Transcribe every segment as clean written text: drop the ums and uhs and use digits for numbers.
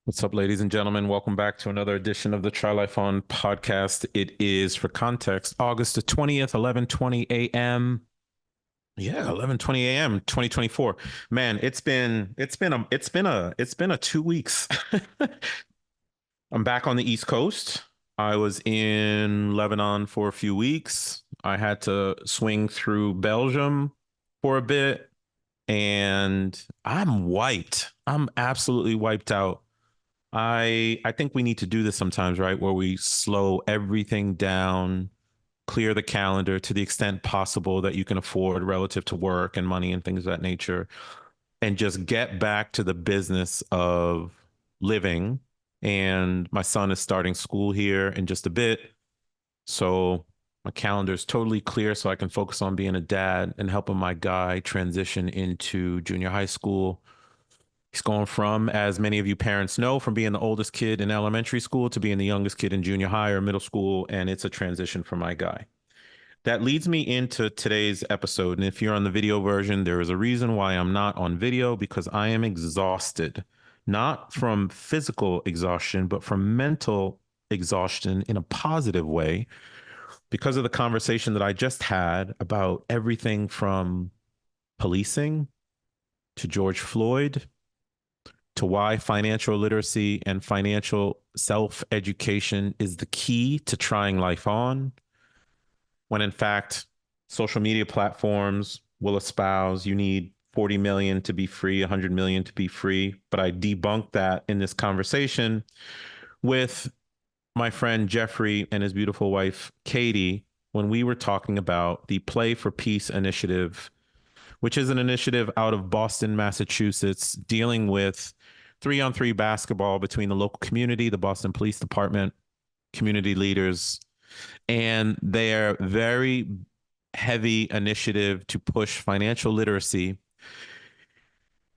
What's up, ladies and gentlemen? Welcome back to another edition of the Try Life On podcast. It is, for context, August the 20th, 11:20 a.m. Yeah, 11:20 a.m. 2024. Man, it's been a 2 weeks. I'm back on the East Coast. I was in Lebanon for a few weeks. I had to swing through Belgium for a bit, and I'm wiped. I'm absolutely wiped out. I think we need to do this sometimes, right? Where we slow everything down, clear the calendar to the extent possible that you can afford relative to work and money and things of that nature, and just get back to the business of living. And my son is starting school here in just a bit. So my calendar is totally clear so I can focus on being a dad and helping my guy transition into junior high school. He's going from, as many of you parents know, from being the oldest kid in elementary school to being the youngest kid in junior high or middle school. And it's a transition for my guy. That leads me into today's episode. And if you're on the video version, there is a reason why I'm not on video because I am exhausted, not from physical exhaustion, but from mental exhaustion in a positive way because of the conversation that I just had about everything from policing to George Floyd to why financial literacy and financial self education is the key to trying life on, when in fact, social media platforms will espouse you need 40 million to be free, 100 million to be free. But I debunked that in this conversation with my friend Jeffrey and his beautiful wife, Katy, when we were talking about the Play4Peace Initiative, which is an initiative out of Boston, Massachusetts, dealing with 3-on-3 basketball between the local community, the Boston Police Department, community leaders, and their very heavy initiative to push financial literacy,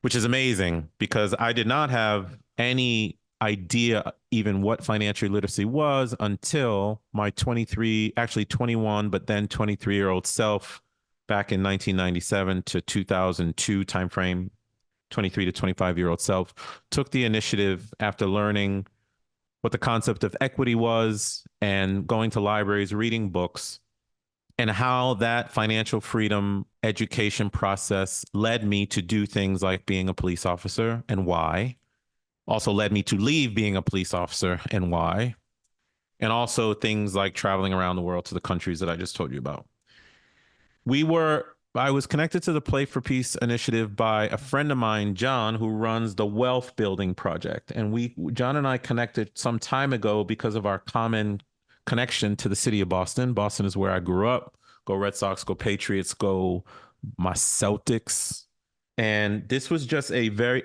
which is amazing because I did not have any idea even what financial literacy was until my 23, actually 21, but then 23-year-old self back in 1997 to 2002 timeframe, 23 to 25-year-old self, took the initiative after learning what the concept of equity was and going to libraries, reading books, and how that financial freedom education process led me to do things like being a police officer and why. Also led me to leave being a police officer and why. And also things like traveling around the world to the countries that I just told you about. I was connected to the Play4Peace initiative by a friend of mine, John, who runs the Wealth Building Project. And John and I connected some time ago because of our common connection to the city of Boston. Boston is where I grew up. Go Red Sox, go Patriots, go my Celtics. And this was just a very,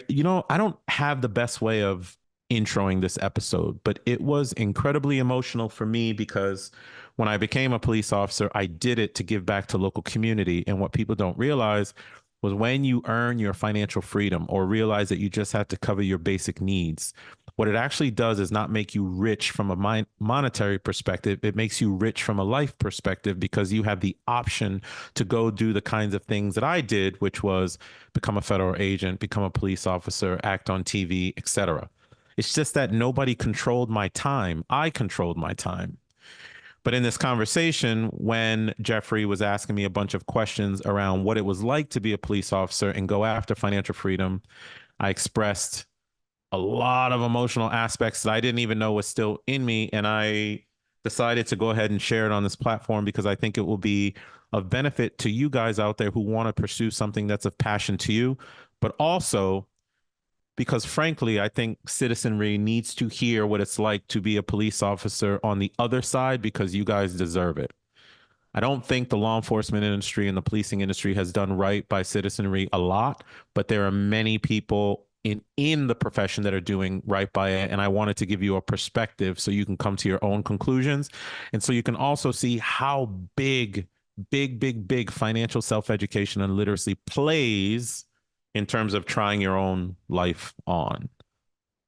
I don't have the best way of introing this episode, but it was incredibly emotional for me because when I became a police officer, I did it to give back to local community. And what people don't realize was when you earn your financial freedom or realize that you just have to cover your basic needs, what it actually does is not make you rich from a monetary perspective. It makes you rich from a life perspective because you have the option to go do the kinds of things that I did, which was become a federal agent, become a police officer, act on TV, etc. It's just that nobody controlled my time. I controlled my time. But in this conversation, when Jeffrey was asking me a bunch of questions around what it was like to be a police officer and go after financial freedom, I expressed a lot of emotional aspects that I didn't even know was still in me. And I decided to go ahead and share it on this platform because I think it will be of benefit to you guys out there who want to pursue something that's of passion to you, but also because frankly, I think citizenry needs to hear what it's like to be a police officer on the other side because you guys deserve it. I don't think the law enforcement industry and the policing industry has done right by citizenry a lot, but there are many people in the profession that are doing right by it. And I wanted to give you a perspective so you can come to your own conclusions. And so you can also see how big financial self-education and literacy plays in terms of trying your own life on.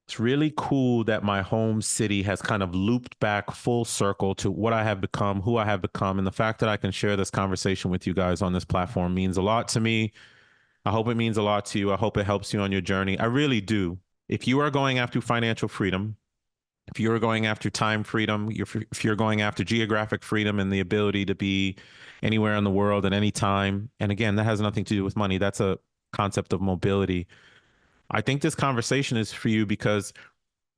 It's really cool that my home city has kind of looped back full circle to what I have become, who I have become. And the fact that I can share this conversation with you guys on this platform means a lot to me. I hope it means a lot to you. I hope it helps you on your journey. I really do. if you are going after financial freedom, if you're going after time freedom, if you're going after geographic freedom and the ability to be anywhere in the world at any time, and again, that has nothing to do with money. That's a concept of mobility. I think this conversation is for you because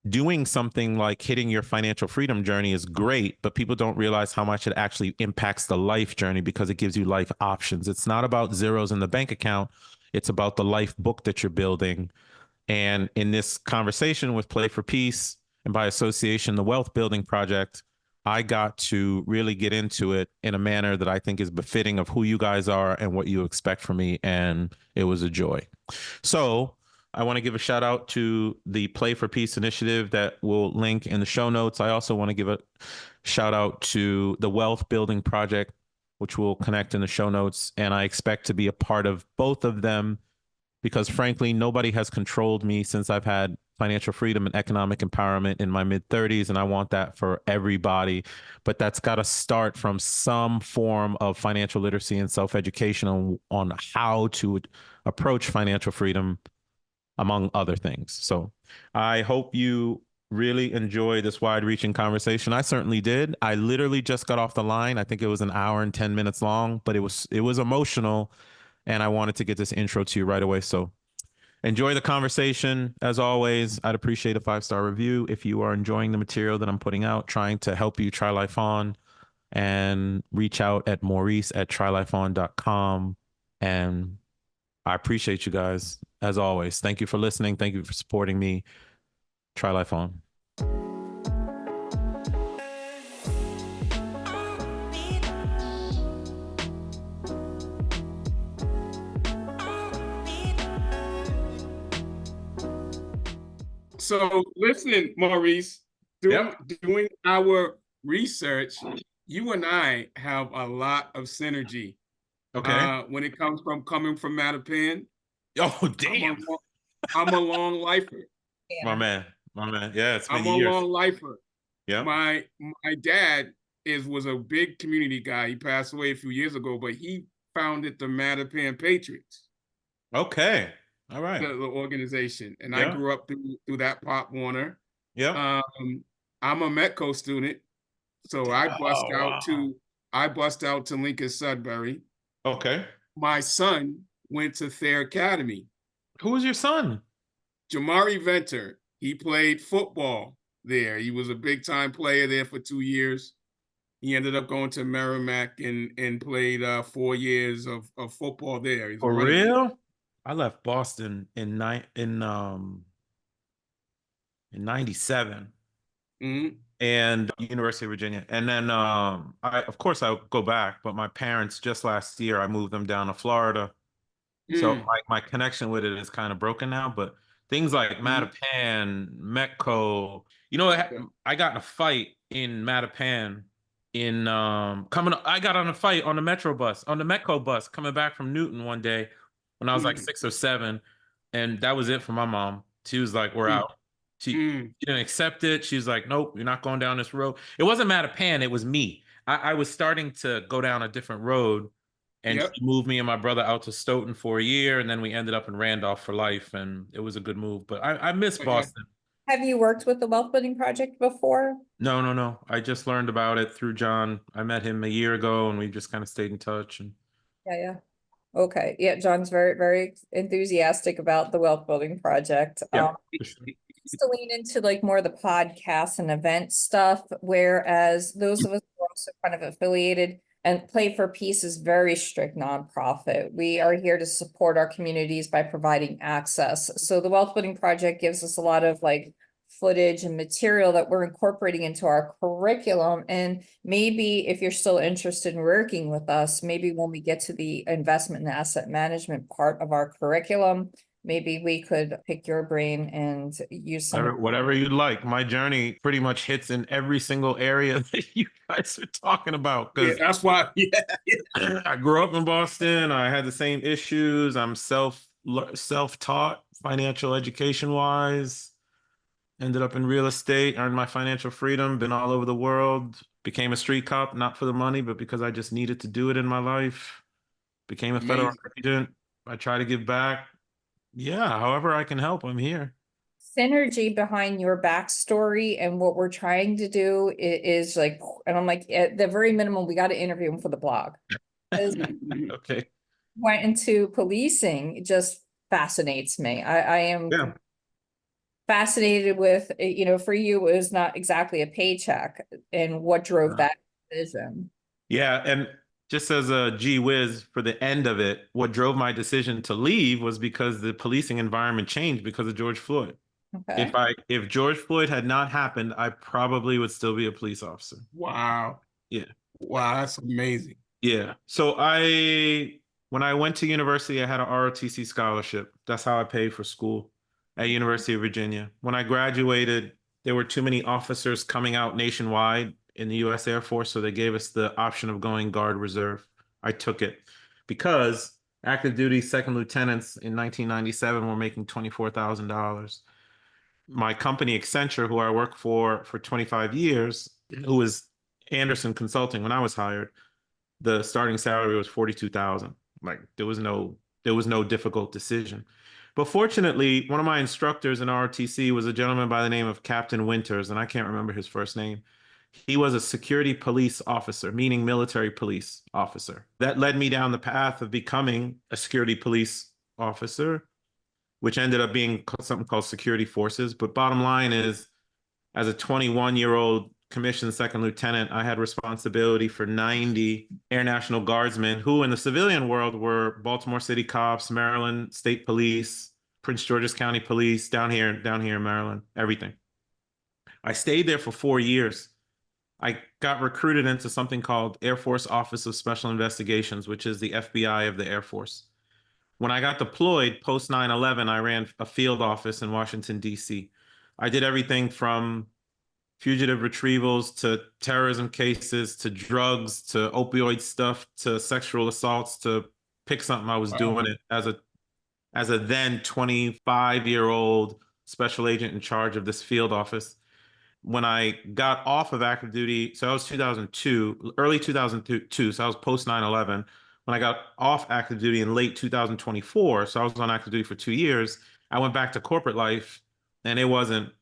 doing something like hitting your financial freedom journey is great, but people don't realize how much it actually impacts the life journey because it gives you life options. It's not about zeros in the bank account. It's about the life book that you're building. And in this conversation with Play for Peace and by association, the Wealth Building Project, I got to really get into it in a manner that I think is befitting of who you guys are and what you expect from me. And it was a joy. So I want to give a shout out to the Play for Peace Initiative that will link in the show notes. I also want to give a shout out to the Wealth Building Project, which will connect in the show notes. And I expect to be a part of both of them because frankly, nobody has controlled me since I've had financial freedom and economic empowerment in my mid 30s. And I want that for everybody. But that's got to start from some form of financial literacy and self-education on how to approach financial freedom, among other things. So I hope you really enjoy this wide-reaching conversation. I certainly did. I literally just got off the line. I think it was an hour and 10 minutes long, but it was emotional. And I wanted to get this intro to you right away. So enjoy the conversation. As always, I'd appreciate a 5-star review if you are enjoying the material that I'm putting out, trying to help you try life on, and reach out at Maurice at trylifeon.com. And I appreciate you guys. As always, thank you for listening. Thank you for supporting me. Try life on. So listen, Maurice, doing our research, you and I have a lot of synergy. Okay. When it comes from coming from Mattapan. Oh, damn. I'm a long lifer. Yeah. My man. Yeah, it's been I'm years. a long lifer. Yeah. My dad was a big community guy. He passed away a few years ago, but he founded the Mattapan Patriots. Okay. All right. The organization. And I grew up through that Pop Warner. Yeah. I'm a Metco student. So I bust out to Lincoln Sudbury. Okay. My son went to Thayer Academy. Who was your son? Jamari Venter. He played football there. He was a big time player there for 2 years. He ended up going to Merrimack and played 4 years of football there. For real? I left Boston in 97. Mm-hmm. And University of Virginia. And then of course I would go back, but my parents just last year I moved them down to Florida. So my connection with it is kind of broken now, but things like Mattapan, Metco, I got in a fight in Mattapan I got on a fight on the Metro bus, on the Metco bus coming back from Newton one day when I was like 6 or 7, and that was it for my mom. She was like, we're out. She didn't accept it. She was like, nope, you're not going down this road. It wasn't Mattapan, it was me. I was starting to go down a different road, and she moved me and my brother out to Stoughton for a year, and then we ended up in Randolph for life, and it was a good move. But I miss Boston. Have you worked with the Wealth Building Project before? No. I just learned about it through John. I met him a year ago, and we just kind of stayed in touch. And Yeah. Okay. Yeah, John's very, very enthusiastic about the Wealth Building Project. Yeah. To lean into like more of the podcast and event stuff, whereas those of us who are also kind of affiliated, and Play for Peace is very strict nonprofit. We are here to support our communities by providing access. So the Wealth Building Project gives us a lot of like footage and material that we're incorporating into our curriculum. And maybe if you're still interested in working with us, maybe when we get to the investment and asset management part of our curriculum, maybe we could pick your brain and use some whatever you'd like. My journey pretty much hits in every single area that you guys are talking about. Yeah, that's why. I grew up in Boston. I had the same issues. I'm self-taught financial education wise. Ended up in real estate, earned my financial freedom, been all over the world, became a street cop, not for the money, but because I just needed to do it in my life. Became a federal agent. I try to give back. Yeah, however I can help, I'm here. synergy behind your backstory and what we're trying to do is like, and I'm like, at the very minimum, we got to interview him for the blog. Okay. Went into policing, it just fascinates me. I am Yeah. fascinated with, you know, for you, it was not exactly a paycheck and what drove that decision. Yeah, and just as a gee whiz for the end of it, what drove my decision to leave was because the policing environment changed because of George Floyd. Okay. If George Floyd had not happened, I probably would still be a police officer. Wow. Yeah. Wow, that's amazing. Yeah. So when I went to university, I had an ROTC scholarship. That's how I paid for school at University of Virginia. When I graduated, there were too many officers coming out nationwide in the U.S. Air Force, so they gave us the option of going Guard Reserve. I took it because active duty second lieutenants in 1997 were making $24,000. My company, Accenture, who I worked for 25 years, who was Anderson Consulting when I was hired, the starting salary was 42,000. Like there was no difficult decision. But fortunately, one of my instructors in ROTC was a gentleman by the name of Captain Winters, and I can't remember his first name. He was a security police officer, meaning military police officer. That led me down the path of becoming a security police officer, which ended up being something called security forces. But bottom line is, as a 21-year-old commissioned second lieutenant, I had responsibility for 90 Air National Guardsmen who in the civilian world were Baltimore City cops, Maryland State Police, Prince George's County Police, down here in Maryland, everything. I stayed there for 4 years. I got recruited into something called Air Force Office of Special Investigations, which is the FBI of the Air Force. When I got deployed post 9/11, I ran a field office in Washington, D.C. I did everything from fugitive retrievals to terrorism cases to drugs to opioid stuff to sexual assaults to pick something. I was doing it as a then 25-year-old special agent in charge of this field office. When I got off of active duty, so I was 2002, early 2002, so I was post 9/11. When I got off active duty in late 2024, so I was on active duty for 2 years, I went back to corporate life and it wasn't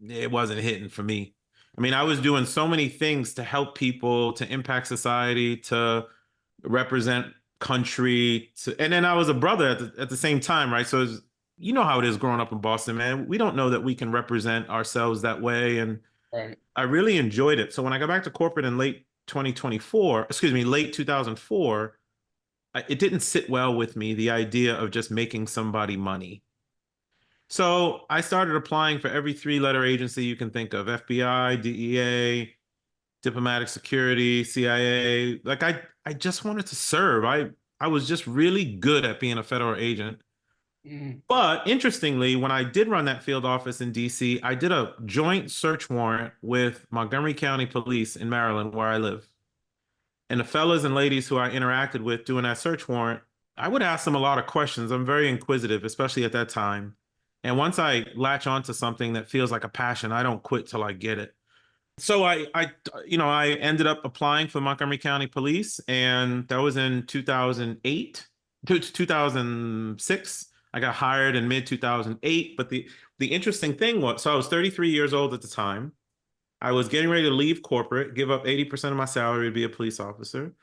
hitting for me. I mean, I was doing so many things to help people, to impact society, to represent country, and then I was a brother at the same time, right? So you know how it is growing up in Boston, man. We don't know that we can represent ourselves that way, and Right. I really enjoyed it. So when I got back to corporate in late 2024, excuse me, late 2004, it didn't sit well with me, the idea of just making somebody money. So I started applying for every three-letter agency you can think of: FBI, DEA, diplomatic security, CIA. Like I just wanted to serve. I was just really good at being a federal agent. Mm. But interestingly, when I did run that field office in DC, I did a joint search warrant with Montgomery County Police in Maryland, where I live. And the fellas and ladies who I interacted with doing that search warrant, I would ask them a lot of questions. I'm very inquisitive, especially at that time. And once I latch onto something that feels like a passion, I don't quit till I get it. So I ended up applying for Montgomery County Police, and that was in 2008 to 2006. I got hired in mid 2008. But the interesting thing was, so I was 33 years old at the time. I was getting ready to leave corporate, give up 80% of my salary to be a police officer.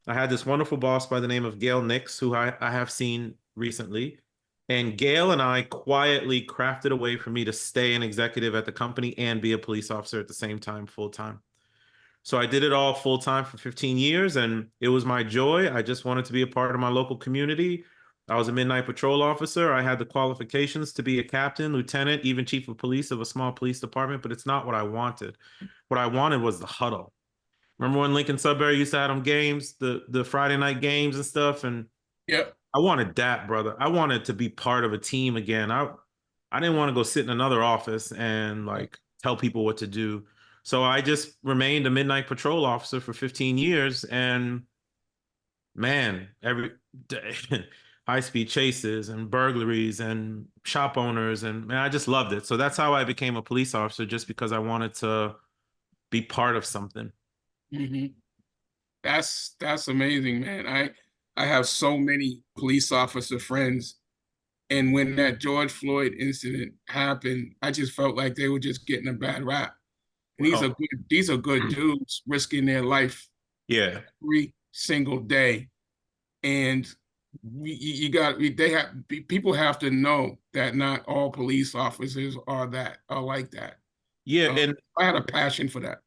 I had this wonderful boss by the name of Gail Nix, who I have seen recently. And Gail and I quietly crafted a way for me to stay an executive at the company and be a police officer at the same time, full time. So I did it all full time for 15 years, and it was my joy. I just wanted to be a part of my local community. I was a midnight patrol officer. I had the qualifications to be a captain, lieutenant, even chief of police of a small police department, but it's not what I wanted. What I wanted was the huddle. Remember when Lincoln Sudbury used to have them games, the Friday night games and stuff? And Yep. I wanted that, brother. I wanted to be part of a team again. I didn't want to go sit in another office and like tell people what to do. So I just remained a midnight patrol officer for 15 years, and man, every day high-speed chases and burglaries and shop owners, and man, I just loved it. So that's how I became a police officer, just because I wanted to be part of something. Mm-hmm. That's amazing, man. I have so many police officer friends And when that George Floyd incident happened, I just felt like they were just getting a bad rap. And Well, these are good dudes risking their life yeah. every single day. And people have to know that not all police officers are like that. Yeah, and I had a passion for that.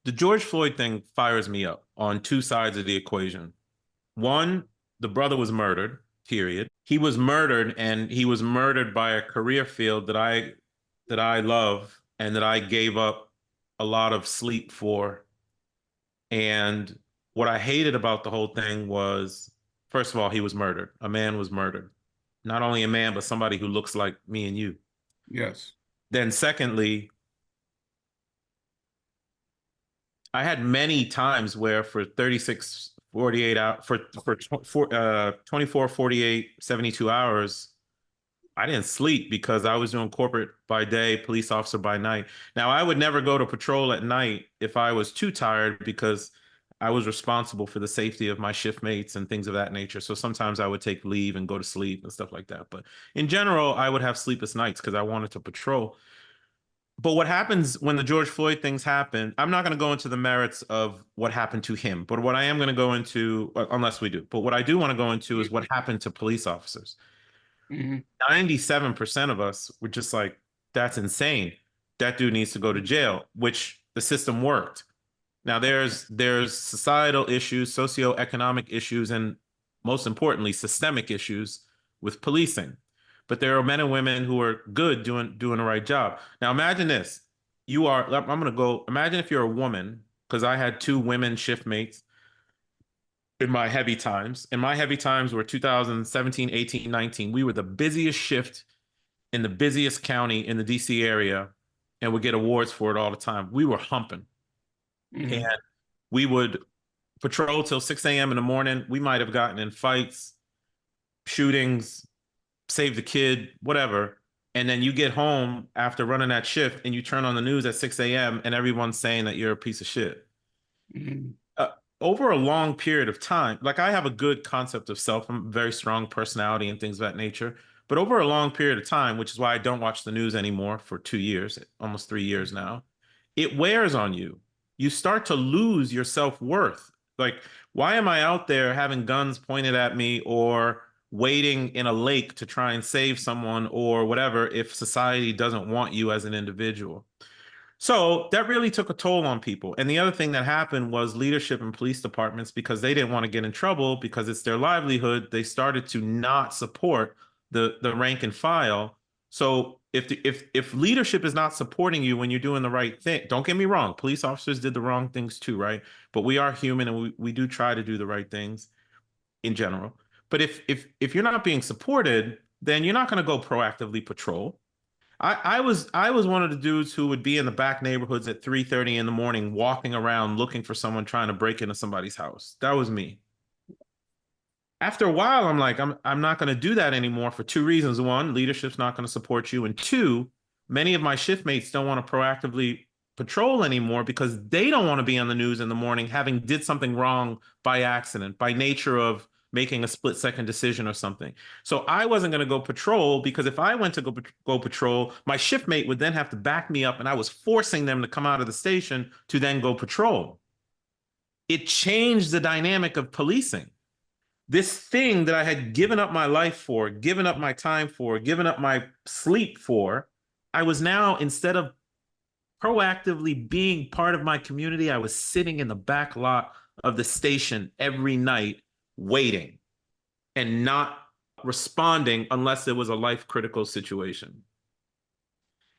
the George Floyd thing fires me up on two sides of the equation. One, the brother was murdered, period. He was murdered, and he was murdered by a career field that I love and that I gave up a lot of sleep for. And what I hated about the whole thing was, first of all, he was murdered. A man was murdered. Not only a man, but somebody who looks like me and you. Yes. Then secondly, I had many times where for 36, 48 hours, for 24, 48, 72 hours, I didn't sleep because I was doing corporate by day, police officer by night. Now, I would never go to patrol at night if I was too tired because I was responsible for the safety of my shift mates and things of that nature. So sometimes I would take leave and go to sleep and stuff like that. But in general, I would have sleepless nights because I wanted to patrol. But what happens when the George Floyd things happen, I'm not going to go into the merits of what happened to him, but what I am going to go into, unless we do, but what I do want to go into is what happened to police officers. Mm-hmm. 97% of us were just like, that's insane. That dude needs to go to jail, which the system worked. Now there's societal issues, socioeconomic issues, and most importantly, systemic issues with policing. But there are men and women who are good doing the right job. Now imagine this. I'm gonna go, imagine if you're a woman, because I had two women shift mates in my heavy times. And my heavy times were 2017, 18, 19. We were the busiest shift in the busiest county in the DC area and would get awards for it all the time. We were humping. Mm-hmm. And we would patrol till 6 a.m. in the morning. We might have gotten in fights, shootings, saved a kid, whatever. And then you get home after running that shift and you turn on the news at 6 a.m. and everyone's saying that you're a piece of shit. Mm-hmm. Over a long period of time, like I have a good concept of self, I'm a very strong personality and things of that nature. But over a long period of time, which is why I don't watch the news anymore for 2 years, almost 3 years now, it wears on you. You start to lose your self-worth. Like, why am I out there having guns pointed at me or waiting in a lake to try and save someone or whatever if society doesn't want you as an individual? So that really took a toll on people. And the other thing that happened was leadership in police departments, because they didn't want to get in trouble because it's their livelihood, they started to not support the rank and file. So if leadership is not supporting you when you're doing the right thing, don't get me wrong, police officers did the wrong things too, right? But we are human and we do try to do the right things in general. But if you're not being supported, then you're not going to go proactively patrol. I was one of the dudes who would be in the back neighborhoods at 3:30 in the morning, walking around looking for someone trying to break into somebody's house. That was me. After a while, I'm like, I'm not going to do that anymore for two reasons. One, leadership's not going to support you, and two, many of my shift mates don't want to proactively patrol anymore because they don't want to be on the news in the morning having did something wrong by accident, by nature of making a split-second decision or something. So I wasn't going to go patrol because if I went to go patrol, my shift mate would then have to back me up, and I was forcing them to come out of the station to then go patrol. It changed the dynamic of policing. This thing that I had given up my life for, given up my time for, given up my sleep for, I was now, instead of proactively being part of my community, I was sitting in the back lot of the station every night waiting and not responding unless it was a life critical situation.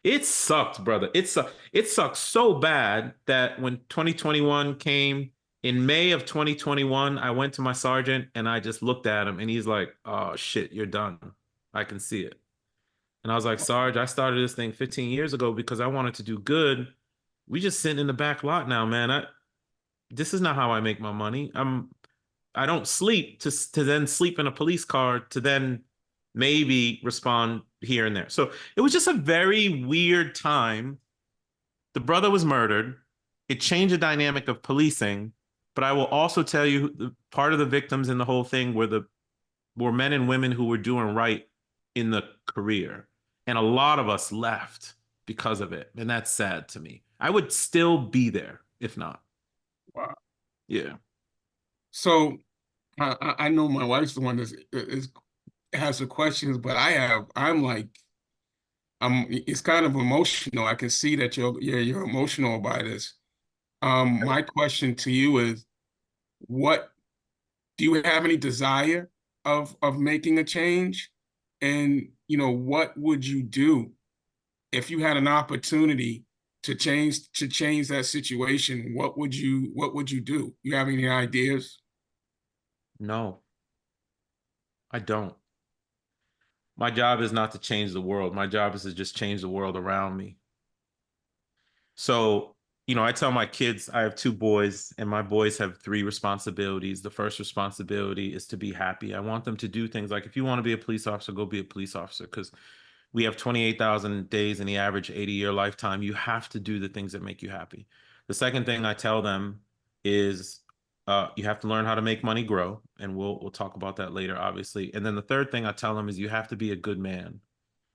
It sucked, brother. It sucked so bad that when 2021 came, in May of 2021, I went to my sergeant and I just looked at him and he's like, "Oh shit, you're done. I can see it." And I was like, "Sarge, I started this thing 15 years ago because I wanted to do good. We just sitting in the back lot now, man. This is not how I make my money. I don't sleep to then sleep in a police car to then maybe respond here and there." So it was just a very weird time. The brother was murdered. It changed the dynamic of policing. But I will also tell you, part of the victims in the whole thing were men and women who were doing right in the career. And a lot of us left because of it. And that's sad to me. I would still be there if not. Wow. Yeah. So I know my wife's the one that has the questions, but it's kind of emotional. I can see that you're emotional by this. My question to you is, what do you have any desire of making a change? And what would you do if you had an opportunity to change that situation? What would you do? You have any ideas? No, I don't. My job is not to change the world. My job is to just change the world around me. So, I tell my kids, I have two boys, and my boys have three responsibilities. The first responsibility is to be happy. I want them to do things like, if you want to be a police officer, go be a police officer, because we have 28,000 days in the average 80-year lifetime. You have to do the things that make you happy. The second thing I tell them is you have to learn how to make money grow, and we'll talk about that later, obviously. And then the third thing I tell them is you have to be a good man.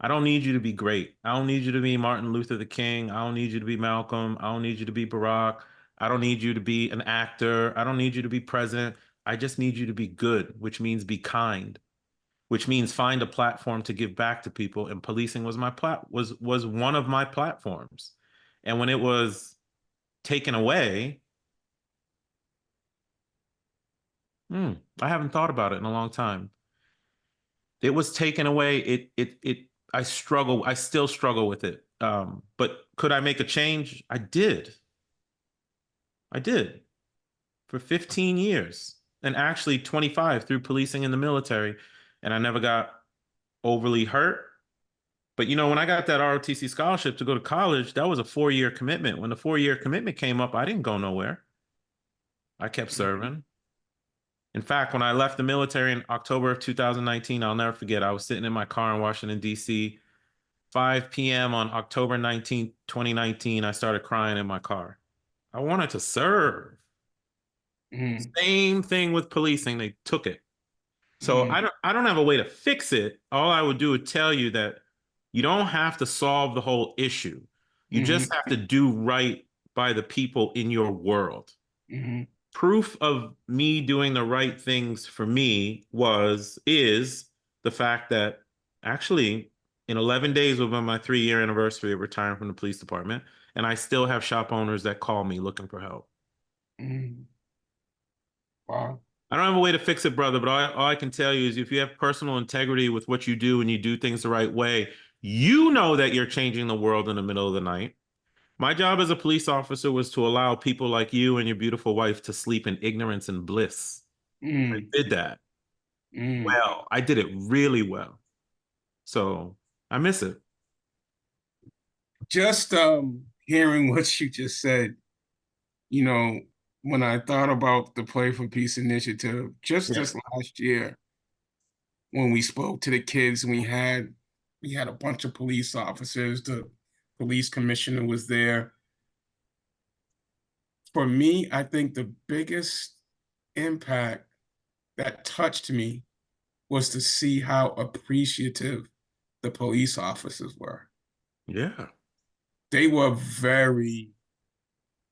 I don't need you to be great. I don't need you to be Martin Luther the King. I don't need you to be Malcolm. I don't need you to be Barack. I don't need you to be an actor. I don't need you to be president. I just need you to be good, which means be kind, which means find a platform to give back to people. And policing was was one of my platforms. And when it was taken away, I haven't thought about it in a long time. It was taken away. I struggle. I still struggle with it. But could I make a change? I did. I did for 15 years, and actually 25 through policing in the military. And I never got overly hurt. But when I got that ROTC scholarship to go to college, that was a 4-year commitment. When the 4-year commitment came up, I didn't go nowhere. I kept serving. In fact, when I left the military in October of 2019, I'll never forget, I was sitting in my car in Washington, D.C., 5 p.m. on October 19th, 2019, I started crying in my car. I wanted to serve. Same thing with policing. They took it. So I don't have a way to fix it. All I would do is tell you that you don't have to solve the whole issue. You just have to do right by the people in your world. Proof of me doing the right things for me is the fact that actually in 11 days will be my 3-year anniversary of retiring from the police department, and I still have shop owners that call me looking for help. Wow. I don't have a way to fix it, brother, but all I can tell you is if you have personal integrity with what you do and you do things the right way, you know that you're changing the world in the middle of the night. My job as a police officer was to allow people like you and your beautiful wife to sleep in ignorance and bliss. I did that. Well, I did it really well. So I miss it. Just hearing what you just said, when I thought about the Play4Peace Initiative, just this last year, when we spoke to the kids, and we had a bunch of police officers, the police commissioner was there. For me, I think the biggest impact that touched me was to see how appreciative the police officers were. Yeah. They were very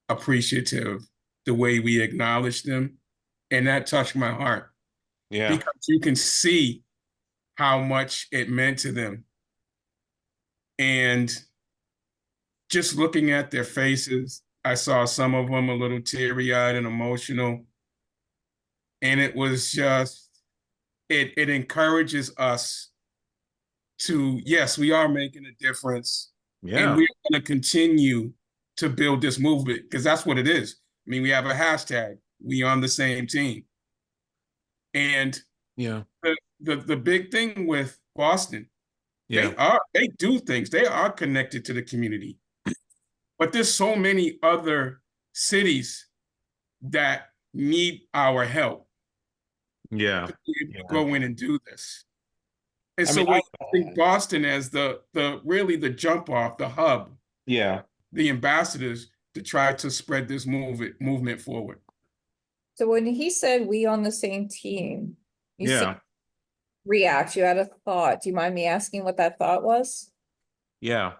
appreciative the way we acknowledged them, and that touched my heart. Yeah. Because you can see how much it meant to them. And just looking at their faces, I saw some of them a little teary-eyed and emotional. And it was just, it encourages us to, yes, we are making a difference. And Yeah. we're going to continue to build this movement, because that's what it is. I mean, we have a hashtag, we on the same team. And Yeah. the big thing with Boston, Yeah. they do things. They are connected to the community. But there's so many other cities that need our help Yeah. to be able to go in and do this. And I so mean, we think Boston as the really the jump off, the hub, yeah. the ambassadors to try to spread this movement forward. So when he said we on the same team, you see Yeah. react. You had a thought. Do you mind me asking what that thought was? Yeah.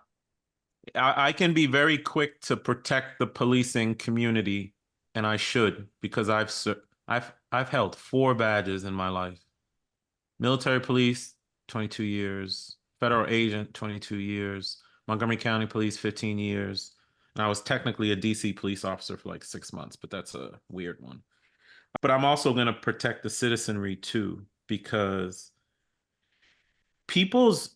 I can be very quick to protect the policing community, and I should, because I've held 4 badges in my life. Military police, 22 years. Federal agent, 22 years. Montgomery County Police, 15 years. And I was technically a DC police officer for like 6 months, but that's a weird one. But I'm also going to protect the citizenry too, because people's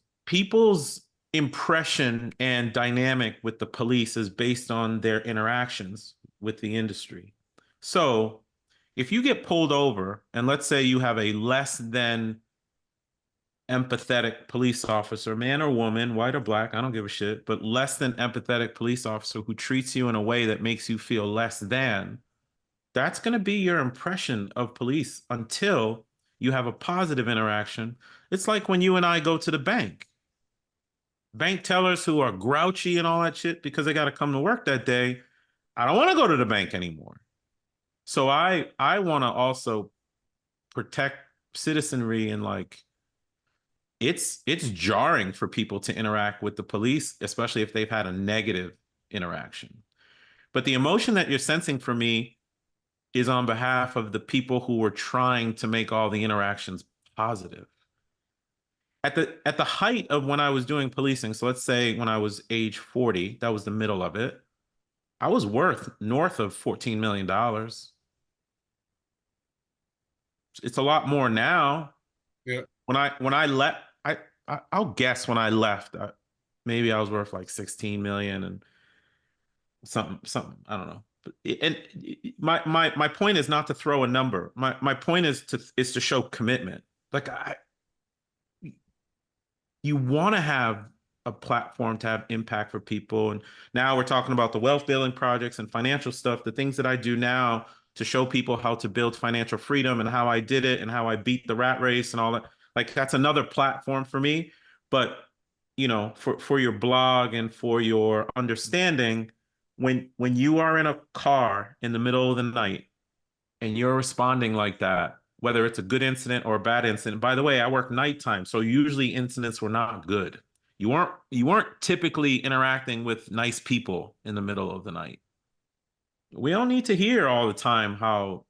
impression and dynamic with the police is based on their interactions with the industry. So if you get pulled over and let's say you have a less than empathetic police officer, man or woman, white or black, I don't give a shit, but less than empathetic police officer who treats you in a way that makes you feel less than, that's going to be your impression of police until you have a positive interaction. It's like when you and I go to the bank. Bank tellers who are grouchy and all that shit because they got to come to work that day. I don't want to go to the bank anymore. So I want to also protect citizenry, and like it's jarring for people to interact with the police, especially if they've had a negative interaction. But the emotion that you're sensing for me is on behalf of the people who were trying to make all the interactions positive. At the height of when I was doing policing, so let's say when I was age 40, that was the middle of it, I was worth north of $14 million. It's a lot more now. Yeah. When I left, I'll guess when I left, maybe I was worth like 16 million and something, I don't know. And my point is not to throw a number. My point is to show commitment. Like you want to have a platform to have impact for people. And now we're talking about the wealth building projects and financial stuff, the things that I do now to show people how to build financial freedom and how I did it and how I beat the rat race and all that. Like that's another platform for me. But you know, for your blog and for your understanding, when you are in a car in the middle of the night and you're responding like that, whether it's a good incident or a bad incident. By the way, I work nighttime, so usually incidents were not good. You weren't typically interacting with nice people in the middle of the night. We don't need to hear all the time how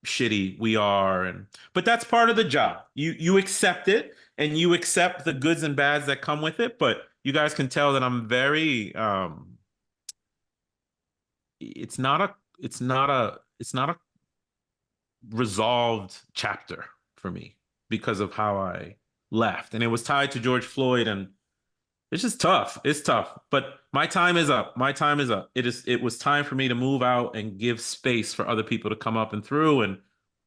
shitty we are, and but that's part of the job. You accept it and you accept the goods and bads that come with it, but you guys can tell that I'm very it's not a resolved chapter for me because of how I left. And it was tied to George Floyd, and it's just tough. It's tough. But my time is up. My time is up. It was time for me to move out and give space for other people to come up and through and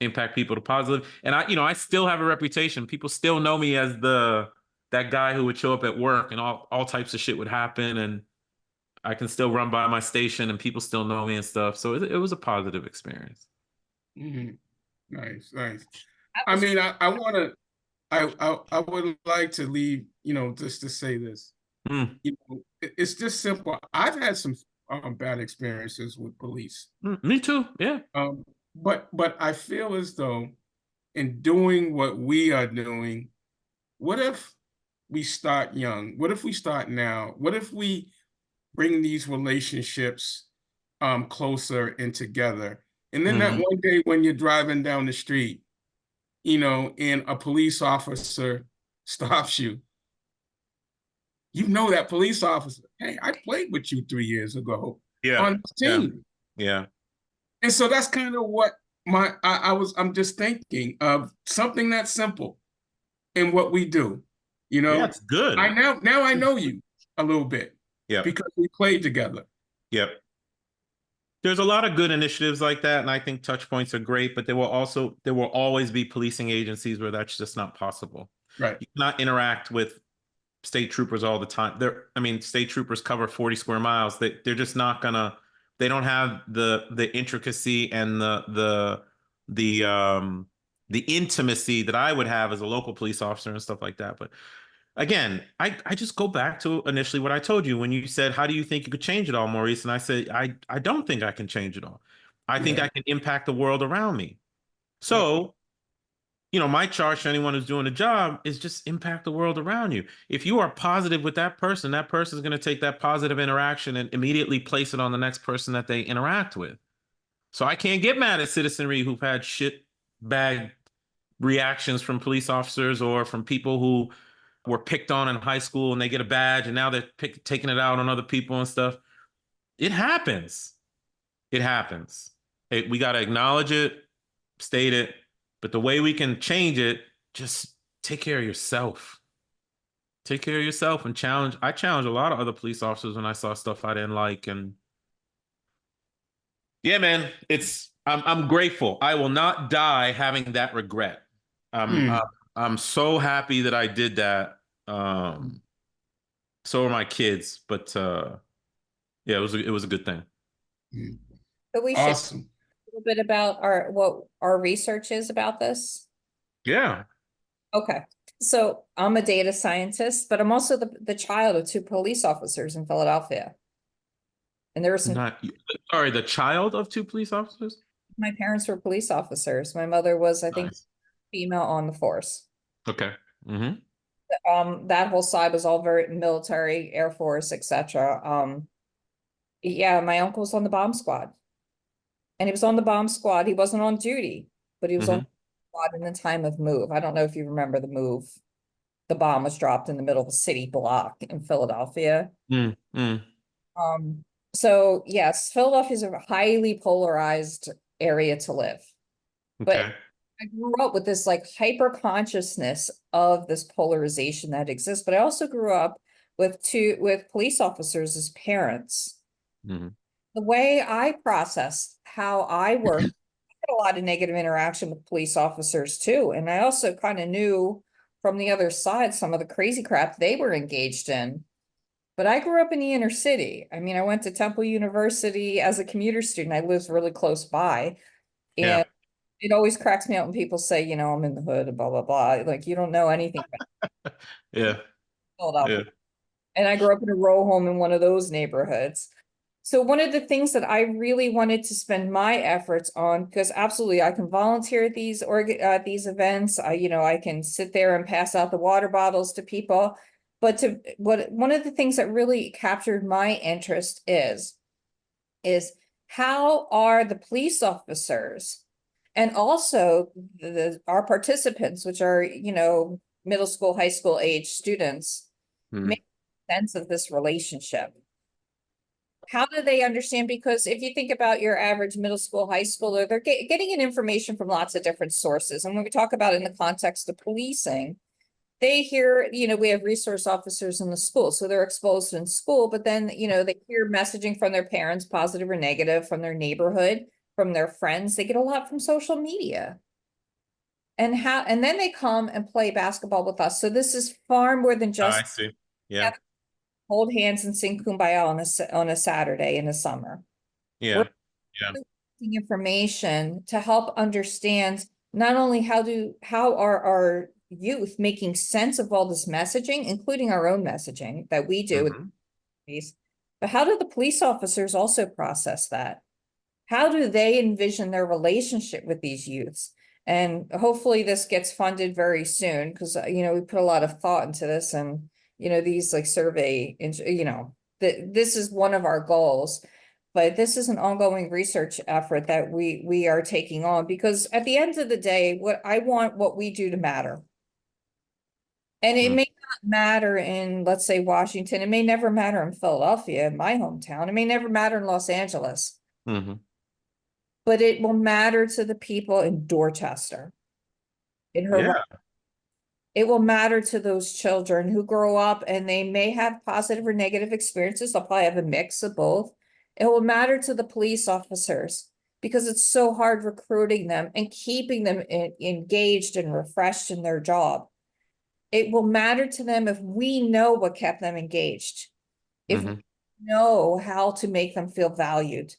impact people to positive. And I still have a reputation. People still know me as that guy who would show up at work and all types of shit would happen, and I can still run by my station and people still know me and stuff. So it was a positive experience. Mhm. Nice, nice. That I was mean, I want to, I would like to leave, just to say this. Mm, It's just simple. I've had some bad experiences with police. me too. Yeah. Um, but I feel as though in doing what we are doing, what if we start young? What if we start now? What if we bring these relationships closer and together? And then that Hmm. one day when you're driving down the street, and a police officer stops you, that police officer, hey, I played with you 3 years ago Yeah. on this Yeah. team. Yeah. And so that's kind of what I'm just thinking of something that simple in what we do. You Yeah. know, It's good. now I know you a little bit Yep. because we played together. Yep. There's a lot of good initiatives like that, and I think touch points are great, but there will always be policing agencies where that's just not possible. Right. You cannot interact with state troopers all the time. I mean, state troopers cover 40 square miles. They're just not gonna. They don't have the intricacy and the intimacy that I would have as a local police officer and stuff like that. But again, I just go back to initially what I told you when you said, how do you think you could change it all, Maurice? And I said, I don't think I can change it all. I think Yeah. I can impact the world around me. Yeah. So my charge to anyone who's doing the job is just impact the world around you. If you are positive with that person is going to take that positive interaction and immediately place it on the next person that they interact with. So I can't get mad at citizenry who've had shit bag reactions from police officers or from people who were picked on in high school and they get a badge and now they're taking it out on other people and stuff. It happens. It happens. Hey, we got to acknowledge it, state it, but the way we can change it, just take care of yourself. Take care of yourself and I challenge a lot of other police officers when I saw stuff I didn't like. And yeah, man, I'm grateful. I will not die having that regret. I'm, I'm so happy that I did that. So are my kids, but yeah, it was a good thing. But we should Awesome. a little bit about what our research is about this. Yeah. Okay. So I'm a data scientist, but I'm also the child of 2 police officers in Philadelphia. And there were some Sorry, the child of 2 police officers? My parents were police officers. My mother was, I think, Nice. female on the force. Okay. Mm-hmm. That whole side was all very military, Air Force, etc. Yeah, my uncle was on the bomb squad. And he was on the bomb squad. He wasn't on duty, but he was on the squad in the time of move. I don't know if you remember the move. The bomb was dropped in the middle of a city block in Philadelphia. So yes, Philadelphia is a highly polarized area to live. But Okay. I grew up with this like hyper consciousness of this polarization that exists, but I also grew up with police officers as parents. Mhm. The way I process how I work, I had a lot of negative interaction with police officers too. And I also kind of knew from the other side some of the crazy crap they were engaged in. But I grew up in the inner city. I mean, I went to Temple University as a commuter student. I lived really close by. Yeah. And it always cracks me out when people say, I'm in the hood and blah, blah, blah. Like, you don't know anything about Yeah. Philadelphia. Yeah. And I grew up in a row home in one of those neighborhoods. So one of the things that I really wanted to spend my efforts on, because absolutely I can volunteer at these events. I can sit there and pass out the water bottles to people. But one of the things that really captured my interest is how are the police officers and also our participants, which are, middle school, high school age students, make sense of this relationship. How do they understand? Because if you think about your average middle school, high schooler, they're getting information from lots of different sources. And when we talk about it in the context of policing, they hear, we have resource officers in the school, so they're exposed in school, but then, they hear messaging from their parents, positive or negative, from their neighborhood, from their friends. They get a lot from social media. And then they come and play basketball with us. So this is far more than just I see. Yeah. hold hands and sing Kumbaya on a Saturday in the summer. Yeah. We're Yeah. information to help understand not only how are our youth making sense of all this messaging, including our own messaging that we do with police, but how do the police officers also process that? How do they envision their relationship with these youths? And hopefully this gets funded very soon because, we put a lot of thought into this and, these like survey, this is one of our goals. But this is an ongoing research effort that we are taking on because at the end of the day, what we do to matter. And it may not matter in, let's say, Washington. It may never matter in Philadelphia, my hometown. It may never matter in Los Angeles. But it will matter to the people in Dorchester. It will matter to those children who grow up and they may have positive or negative experiences. They'll probably have a mix of both. It will matter to the police officers because it's so hard recruiting them and keeping them engaged and refreshed in their job. It will matter to them if we know what kept them engaged, if we know how to make them feel valued.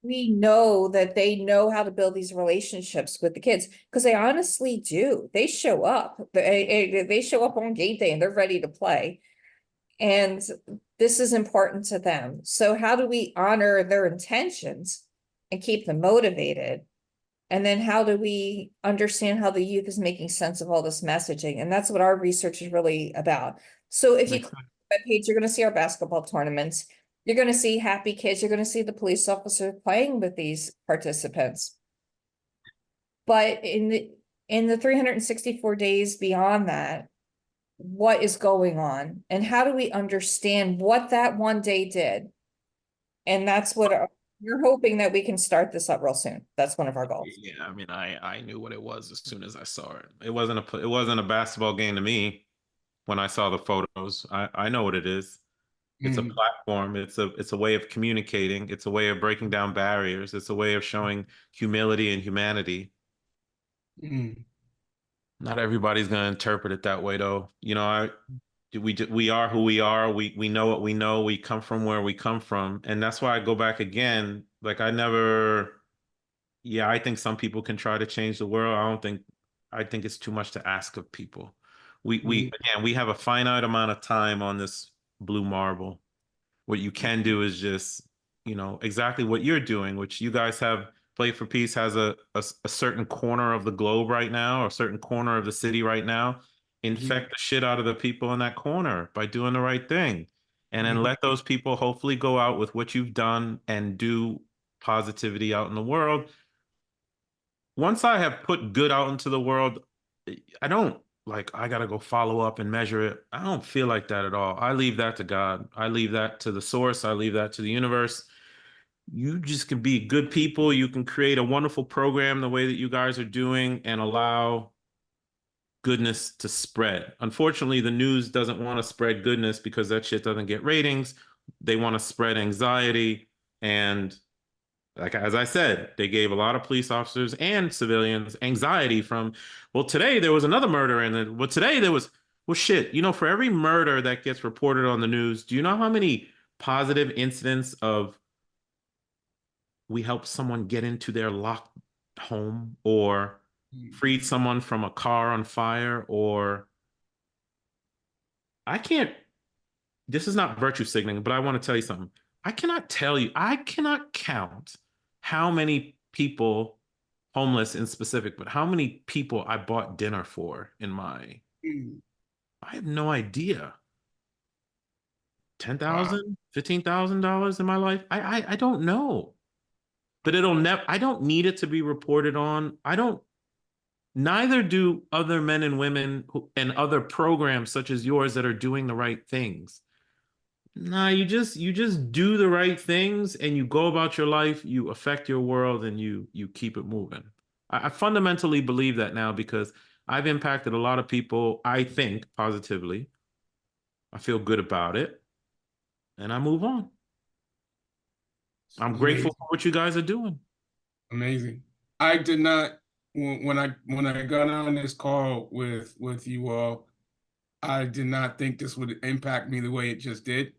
We know that they know how to build these relationships with the kids because they honestly do. They show up. They show up on game day and they're ready to play. And this is important to them. So how do we honor their intentions and keep them motivated? And then how do we understand how the youth is making sense of all this messaging? And that's what our research is really about. So if you Makes click on the page, you're going to see our basketball tournaments. You're going to see happy kids. You're going to see the police officer playing with these participants. But in the 364 days beyond that, what is going on? And how do we understand what that one day did? And that's what we're hoping that we can start this up real soon. That's one of our goals. Yeah, I mean, I knew what it was as soon as I saw it. It wasn't a basketball game to me when I saw the photos. I know what it is. It's a platform. It's a way of communicating. It's a way of breaking down barriers. It's a way of showing humility and humanity. Not everybody's gonna interpret it that way, though. You know, we are who we are. We know what we know. We come from where we come from, and that's why I go back again. Like I never. Yeah, I think some people can try to change the world. I think it's too much to ask of people. We have a finite amount of time on this blue marble. What you can do is just, exactly what you're doing, which you guys have. Play for Peace has a certain corner of the globe right now, or a certain corner of the city right now. Infect the shit out of the people in that corner by doing the right thing. And then let those people hopefully go out with what you've done and do positivity out in the world. Once I have put good out into the world, I don't like, I gotta go follow up and measure it. I don't feel like that at all. I leave that to God. I leave that to the source. I leave that to the universe. You just can be good people. You can create a wonderful program the way that you guys are doing and allow goodness to spread. Unfortunately, the news doesn't want to spread goodness because that shit doesn't get ratings. They want to spread anxiety. And like as I said, they gave a lot of police officers and civilians anxiety from, well, today there was another murder, and then well, today there was, well, shit. For every murder that gets reported on the news, do you know how many positive incidents of we helped someone get into their locked home, or freed someone from a car on fire, or I can't, this is not virtue signaling, but I want to tell you something. I cannot count how many people, homeless in specific, but how many people I bought dinner for I have no idea. $10,000, $15,000 in my life. I don't know. But I don't need it to be reported on. Neither do other men and women and other programs such as yours that are doing the right things. Nah, you just do the right things and you go about your life, you affect your world, and you keep it moving. I fundamentally believe that now because I've impacted a lot of people, I think, positively. I feel good about it, and I move on. I'm grateful for what you guys are doing. Amazing. I did not when I got on this call with you all, I did not think this would impact me the way it just did.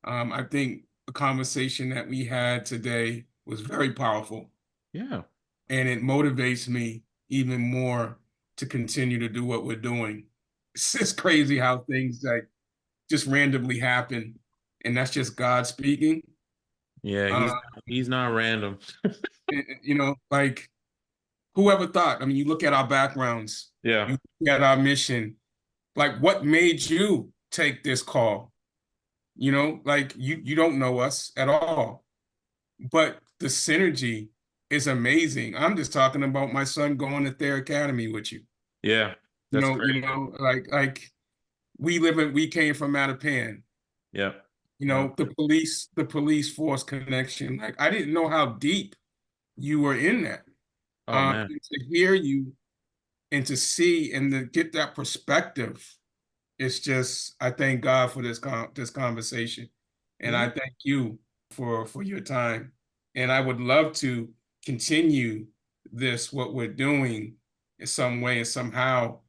I think the conversation that we had today was very powerful. Yeah. And it motivates me even more to continue to do what we're doing. It's just crazy how things like just randomly happen, and that's just God speaking. Yeah, he's not random. Like whoever thought? I mean, you look at our backgrounds, Yeah. you look at our mission, like what made you take this call? Like you don't know us at all, but the synergy is amazing. I'm just talking about my son going to their academy with you. Yeah. That's great. Like we came from Mattapan. Yeah. The police force connection. Like I didn't know how deep you were in that. Oh man. To hear you and to see and to get that perspective, it's just I thank God for this conversation, and I thank you for your time. And I would love to continue what we're doing in some way and somehow,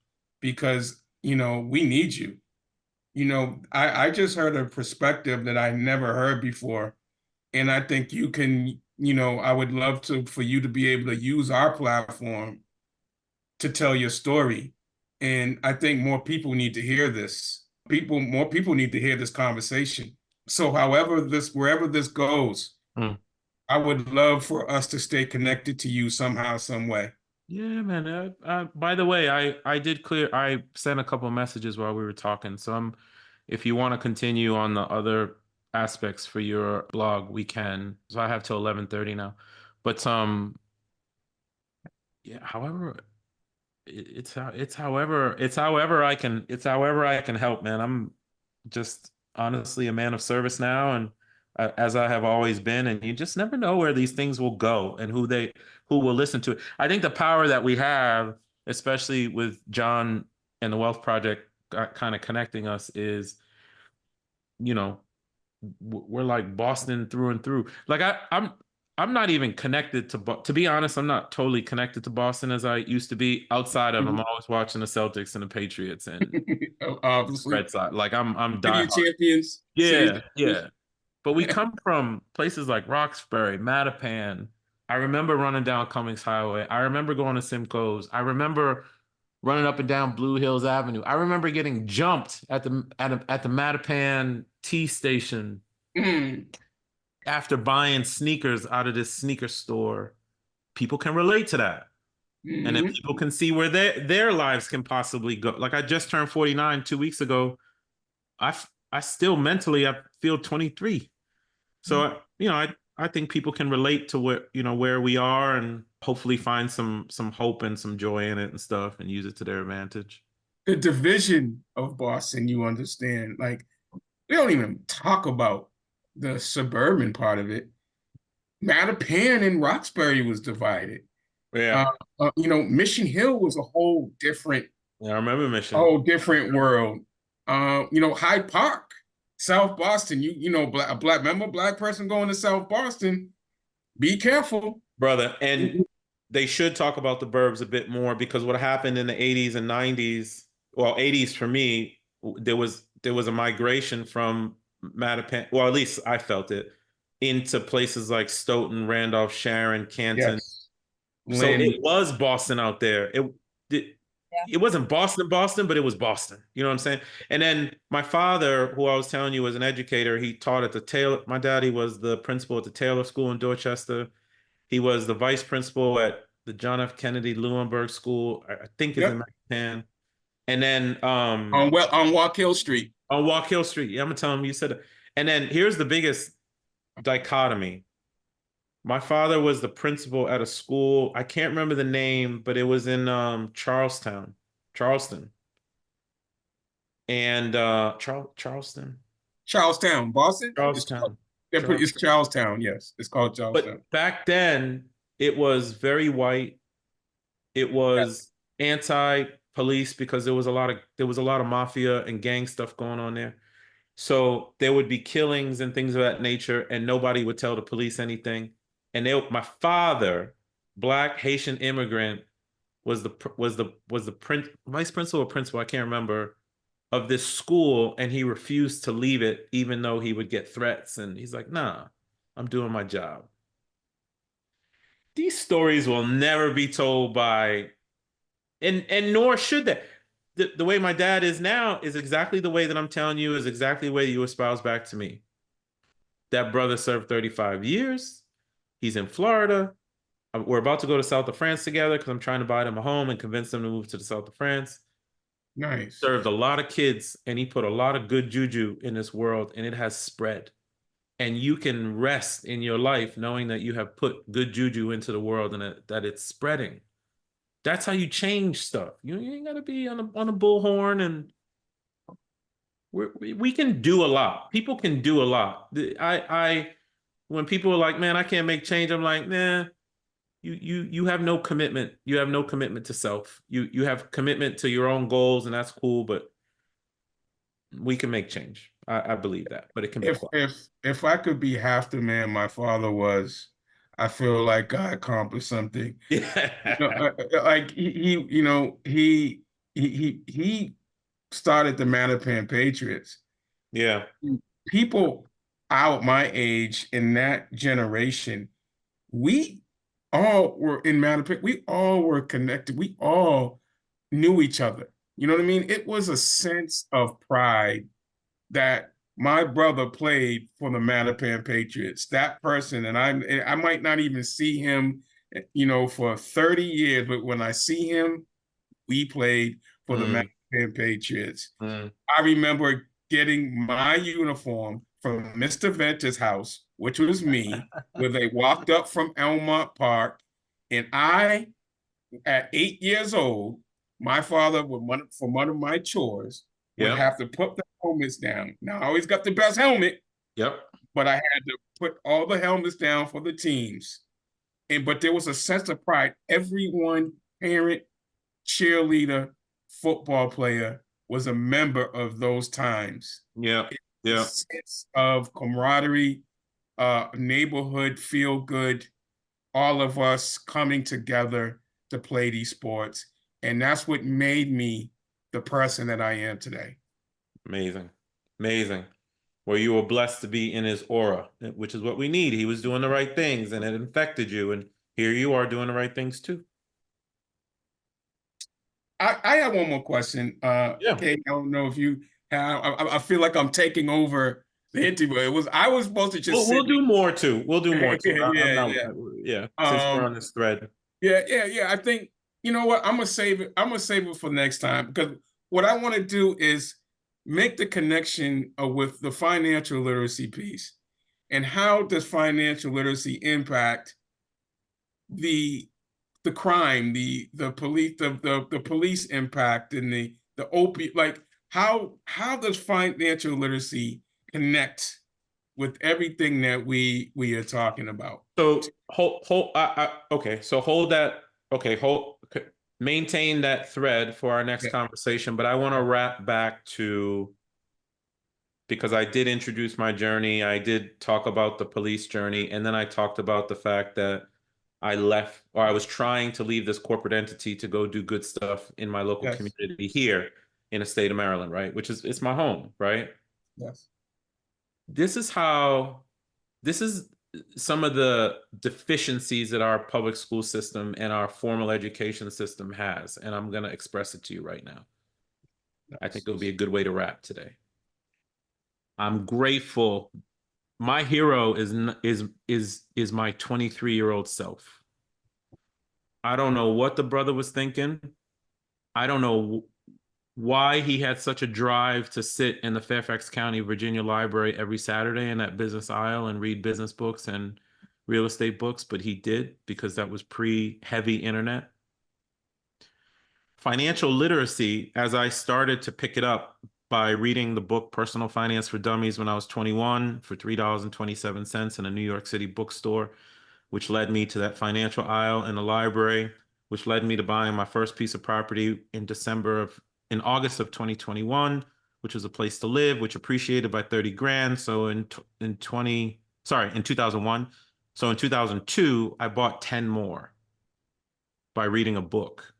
because we need you. I just heard a perspective that I never heard before, and I think you can. I would love for you to be able to use our platform to tell your story. And I think more people need to hear this. More people need to hear this conversation. So wherever this goes, I would love for us to stay connected to you somehow, some way. Yeah, man. By the way, I sent a couple messages while we were talking. So if you want to continue on the other aspects for your blog, we can. So I have till 11:30 now. But yeah, however, it's however I can help, man. I'm just honestly a man of service now, and as I have always been. And you just never know where these things will go and who will listen to it. I think the power that we have, especially with John and the Wealth Project, kind of connecting us, is, you know, we're like Boston through and through. Like I'm not even connected to be honest, I'm not totally connected to Boston as I used to be. Outside of, I'm always watching the Celtics and the Patriots and Obviously, Red Sox. Like I'm city diehard. champions, city Yeah, champions. yeah. But we come from places like Roxbury, Mattapan. I remember running down Cummings Highway. I remember going to Simcoe's. I remember running up and down Blue Hills Avenue. I remember getting jumped at the Mattapan T station Mm. after buying sneakers out of this sneaker store. People can relate to that. And then Hmm. people can see where their lives can possibly go. Like I just turned 49 2 weeks ago. I still mentally I feel 23. So I think people can relate to where we are, and hopefully find some hope and some joy in it and stuff, and use it to their advantage. The division of Boston, you understand, like we don't even talk about the suburban part of it. Mattapan and Roxbury was divided. Yeah. Mission Hill was Yeah, I remember a Mission. whole different world. Hyde Park, South Boston. Black person going to South Boston. Be careful. Brother, and they should talk about the burbs a bit more, because what happened in the 80s and 90s, well, 80s for me, there was a migration from Mattapan, well, at least I felt it, into places like Stoughton, Randolph, Sharon, Canton. Yes. So Lynn. it was Boston out there. It Yeah. it wasn't Boston, but it was Boston. You know what I'm saying? And then my father, who I was telling you was an educator, he taught at the Taylor. My daddy was the principal at the Taylor School in Dorchester. He was the vice principal at the John F. Kennedy Lewenberg School, I think is in Yep. Manhattan. And then On Walk Hill Street. on Walk Hill Street. Yeah, I'm gonna tell him you said it. And then here's the biggest dichotomy. My father was the principal at a school. I can't remember the name, but it was in Charleston. And Charleston. Charlestown, Boston. Charlestown. It's Charlestown. Yes, it's called Charlestown. But back then, it was very white. It was anti-police, because there was a lot of mafia and gang stuff going on there. So there would be killings and things of that nature, and nobody would tell the police anything. And my father, black Haitian immigrant, was the vice principal or principal, I can't remember, of this school, and he refused to leave it, even though he would get threats. And he's like, "Nah, I'm doing my job." These stories will never be told by, and nor should they. The way my dad is now is exactly the way that I'm telling you, is exactly the way you espouse back to me. That brother served 35 years. He's in Florida. We're about to go to South of France together, because I'm trying to buy them a home and convince them to move to the South of France. Nice. Served a lot of kids, and he put a lot of good juju in this world, and it has spread. And you can rest in your life knowing that you have put good juju into the world, and that it's spreading. That's how you change stuff. You ain't got to be on a bullhorn, and we can do a lot. People can do a lot. When people are like, "Man, I can't make change," I'm like, "Nah, you have no commitment. You have no commitment to self. You have commitment to your own goals, and that's cool, but we can make change. I believe that, but it can be If quiet." if I could be half the man my father was, I feel like I accomplished something. Yeah. Like he started the Mattapan Patriots. Yeah. People out my age in that generation, we all were in Mattapan. We all were connected. We all knew each other. You know what I mean? It was a sense of pride that my brother played for the Mattapan Patriots. That person, and I might not even see him, for 30 years, but when I see him, we played for the Mattapan Patriots. I remember getting my uniform from Mr. Venter's house, which was me, where they walked up from Elmont Park, and I, at 8 years old, my father would, for one of my chores, would have to put the helmets down. Now, I always got the best helmet. Yep. But I had to put all the helmets down for the teams. But there was a sense of pride. Everyone, parent, cheerleader, football player, was a member of those times. Yeah. Yeah. Sense of camaraderie, neighborhood feel good, all of us coming together to play these sports. And that's what made me the person that I am today. Amazing. Amazing. Well, you were blessed to be in his aura, which is what we need. He was doing the right things and it infected you. And here you are doing the right things too. I have one more question. Katy, I don't know if you have, I feel like I'm taking over the interview. I was supposed to just we'll do more too. We'll do more too. Yeah. Since we're on this thread. Yeah. I think, you know what? I'm gonna save it for next time, because what I want to do is make the connection with the financial literacy piece, and how does financial literacy impact the crime, the police, the police impact, and the opiate, like how does financial literacy connect with everything that we are talking about? So okay. So hold that. Okay, maintain that thread for our next conversation. But I want to wrap back to, because I did introduce my journey. I did talk about the police journey, and then I talked about the fact that I left, or I was trying to leave this corporate entity to go do good stuff in my local community here in the state of Maryland, right? Which is, it's my home, right? Yes. This is some of the deficiencies that our public school system and our formal education system has. And I'm going to express it to you right now. I think it'll be a good way to wrap today. I'm grateful. My hero is my 23-year-old self. I don't know what the brother was thinking. I don't know why he had such a drive to sit in the Fairfax County, Virginia library every Saturday in that business aisle and read business books and real estate books, but he did, because that was pre-heavy internet. Financial literacy, as I started to pick it up by reading the book Personal Finance for Dummies when I was 21 for $3.27 in a New York City bookstore, which led me to that financial aisle in the library, which led me to buying my first piece of property in August of 2021, which was a place to live, which appreciated by 30 grand. So in 2001. So in 2002, I bought 10 more by reading a book.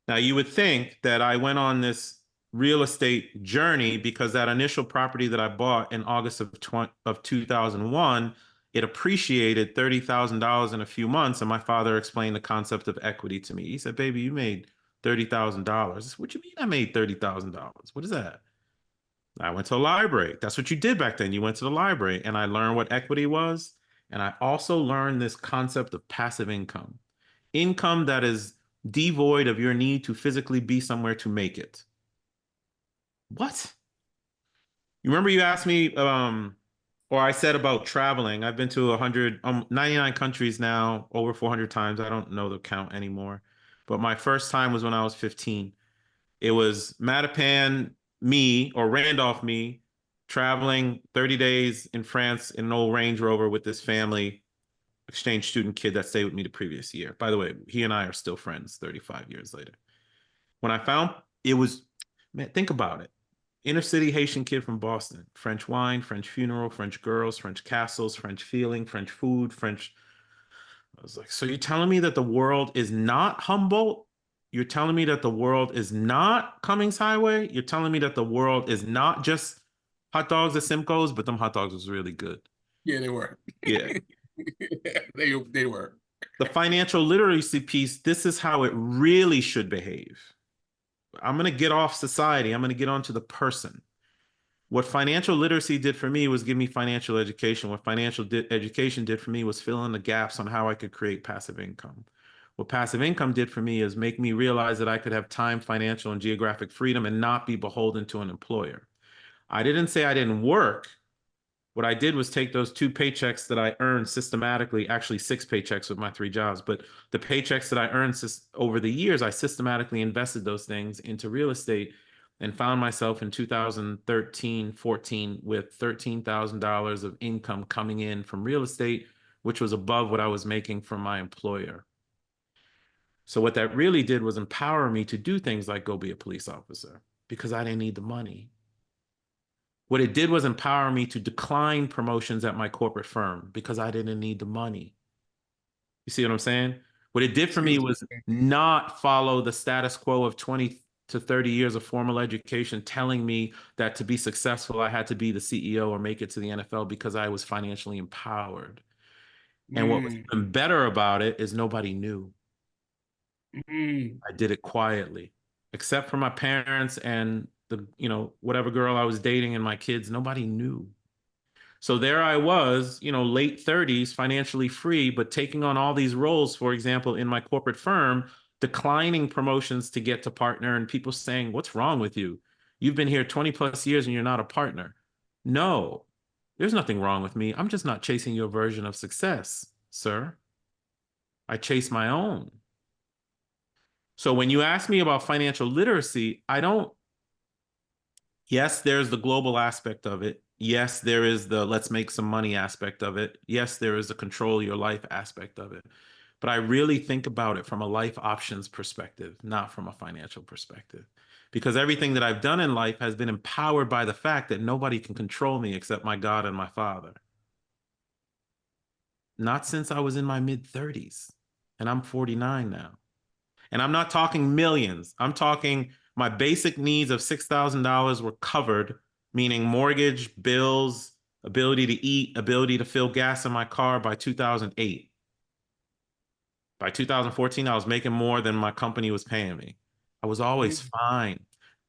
Now you would think that I went on this real estate journey because that initial property that I bought in August of 2001, it appreciated $30,000 in a few months. And my father explained the concept of equity to me. He said, baby, you made $30,000. What you mean I made $30,000? What is that? I went to the library. That's what you did back then. You went to the library, and I learned what equity was. And I also learned this concept of passive income. Income that is devoid of your need to physically be somewhere to make it. What? You remember you asked me, or I said about traveling. I've been to 99 countries now, over 400 times. I don't know the count anymore. But my first time was when I was 15. It was Mattapan, me, or Randolph, me, traveling 30 days in France in an old Range Rover with this family exchange student kid that stayed with me the previous year. By the way, he and I are still friends 35 years later. When I found it was, man, think about it. Inner city Haitian kid from Boston. French wine, French funeral, French girls, French castles, French feeling, French food, French. I was like, so you're telling me that the world is not Humboldt? You're telling me that the world is not Cummings Highway? You're telling me that the world is not just hot dogs at Simcoe's, but them hot dogs was really good. Yeah, they were. Yeah. They were. The financial literacy piece, this is how it really should behave. I'm going to get off society. I'm going to get onto the person. What financial literacy did for me was give me financial education. What education did for me was fill in the gaps on how I could create passive income. What passive income did for me is make me realize that I could have time, financial, and geographic freedom and not be beholden to an employer. I didn't say I didn't work. What I did was take those 2 paychecks that I earned systematically, actually 6 paychecks with my 3 jobs, but the paychecks that I earned over the years, I systematically invested those things into real estate and found myself in 2013, 14 with $13,000 of income coming in from real estate, which was above what I was making from my employer. So what that really did was empower me to do things like go be a police officer because I didn't need the money. What it did was empower me to decline promotions at my corporate firm because I didn't need the money. You see what I'm saying? What it did for me was not follow the status quo of 20 to 30 years of formal education telling me that to be successful, I had to be the CEO or make it to the NFL because I was financially empowered. And what was even better about it is nobody knew. I did it quietly, except for my parents and the, whatever girl I was dating and my kids, nobody knew. So there I was, late 30s, financially free, but taking on all these roles, for example, in my corporate firm, declining promotions to get to partner and people saying, what's wrong with you? You've been here 20 plus years and you're not a partner. No, there's nothing wrong with me. I'm just not chasing your version of success, sir. I chase my own. So when you ask me about financial literacy, yes, there's the global aspect of it. Yes, there is the let's make some money aspect of it. Yes, there is the control your life aspect of it. But I really think about it from a life options perspective, not from a financial perspective. Because everything that I've done in life has been empowered by the fact that nobody can control me except my God and my Father. Not since I was in my mid-30s, and I'm 49 now. And I'm not talking millions. I'm talking my basic needs of $6,000 were covered, meaning mortgage, bills, ability to eat, ability to fill gas in my car by 2008. By 2014, I was making more than my company was paying me. I was always fine.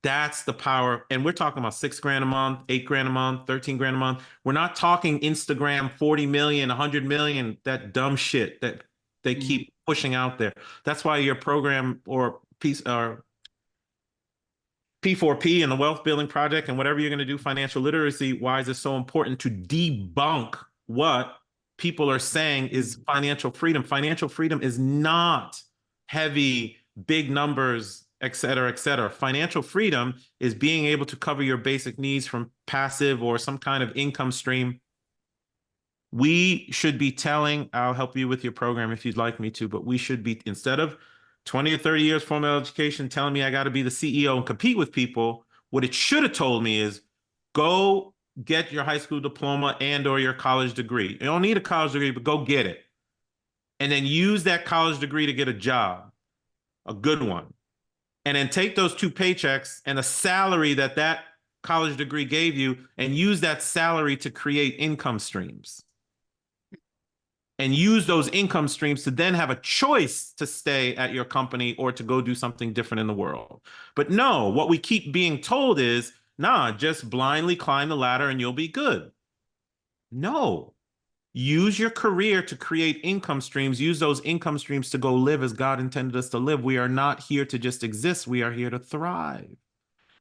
That's the power. And we're talking about $6,000 a month, $8,000 a month, $13,000 a month. We're not talking Instagram 40 million, 100 million, that dumb shit that they keep pushing out there. That's why your program or P4P and the wealth building project and whatever you're going to do, financial literacy, why is it so important to debunk what people are saying is financial freedom? Financial freedom is not heavy, big numbers, et cetera, et cetera. Financial freedom is being able to cover your basic needs from passive or some kind of income stream. We should be telling, I'll help you with your program if you'd like me to, but we should be, instead of 20 or 30 years formal education telling me I got to be the CEO and compete with people, what it should have told me is go get your high school diploma and or your college degree. You don't need a college degree, but go get it. And then use that college degree to get a job, a good one. And then take those 2 paychecks and the salary that college degree gave you and use that salary to create income streams. And use those income streams to then have a choice to stay at your company or to go do something different in the world. But no, what we keep being told is, nah, just blindly climb the ladder and you'll be good. No, use your career to create income streams. Use those income streams to go live as God intended us to live. We are not here to just exist. We are here to thrive.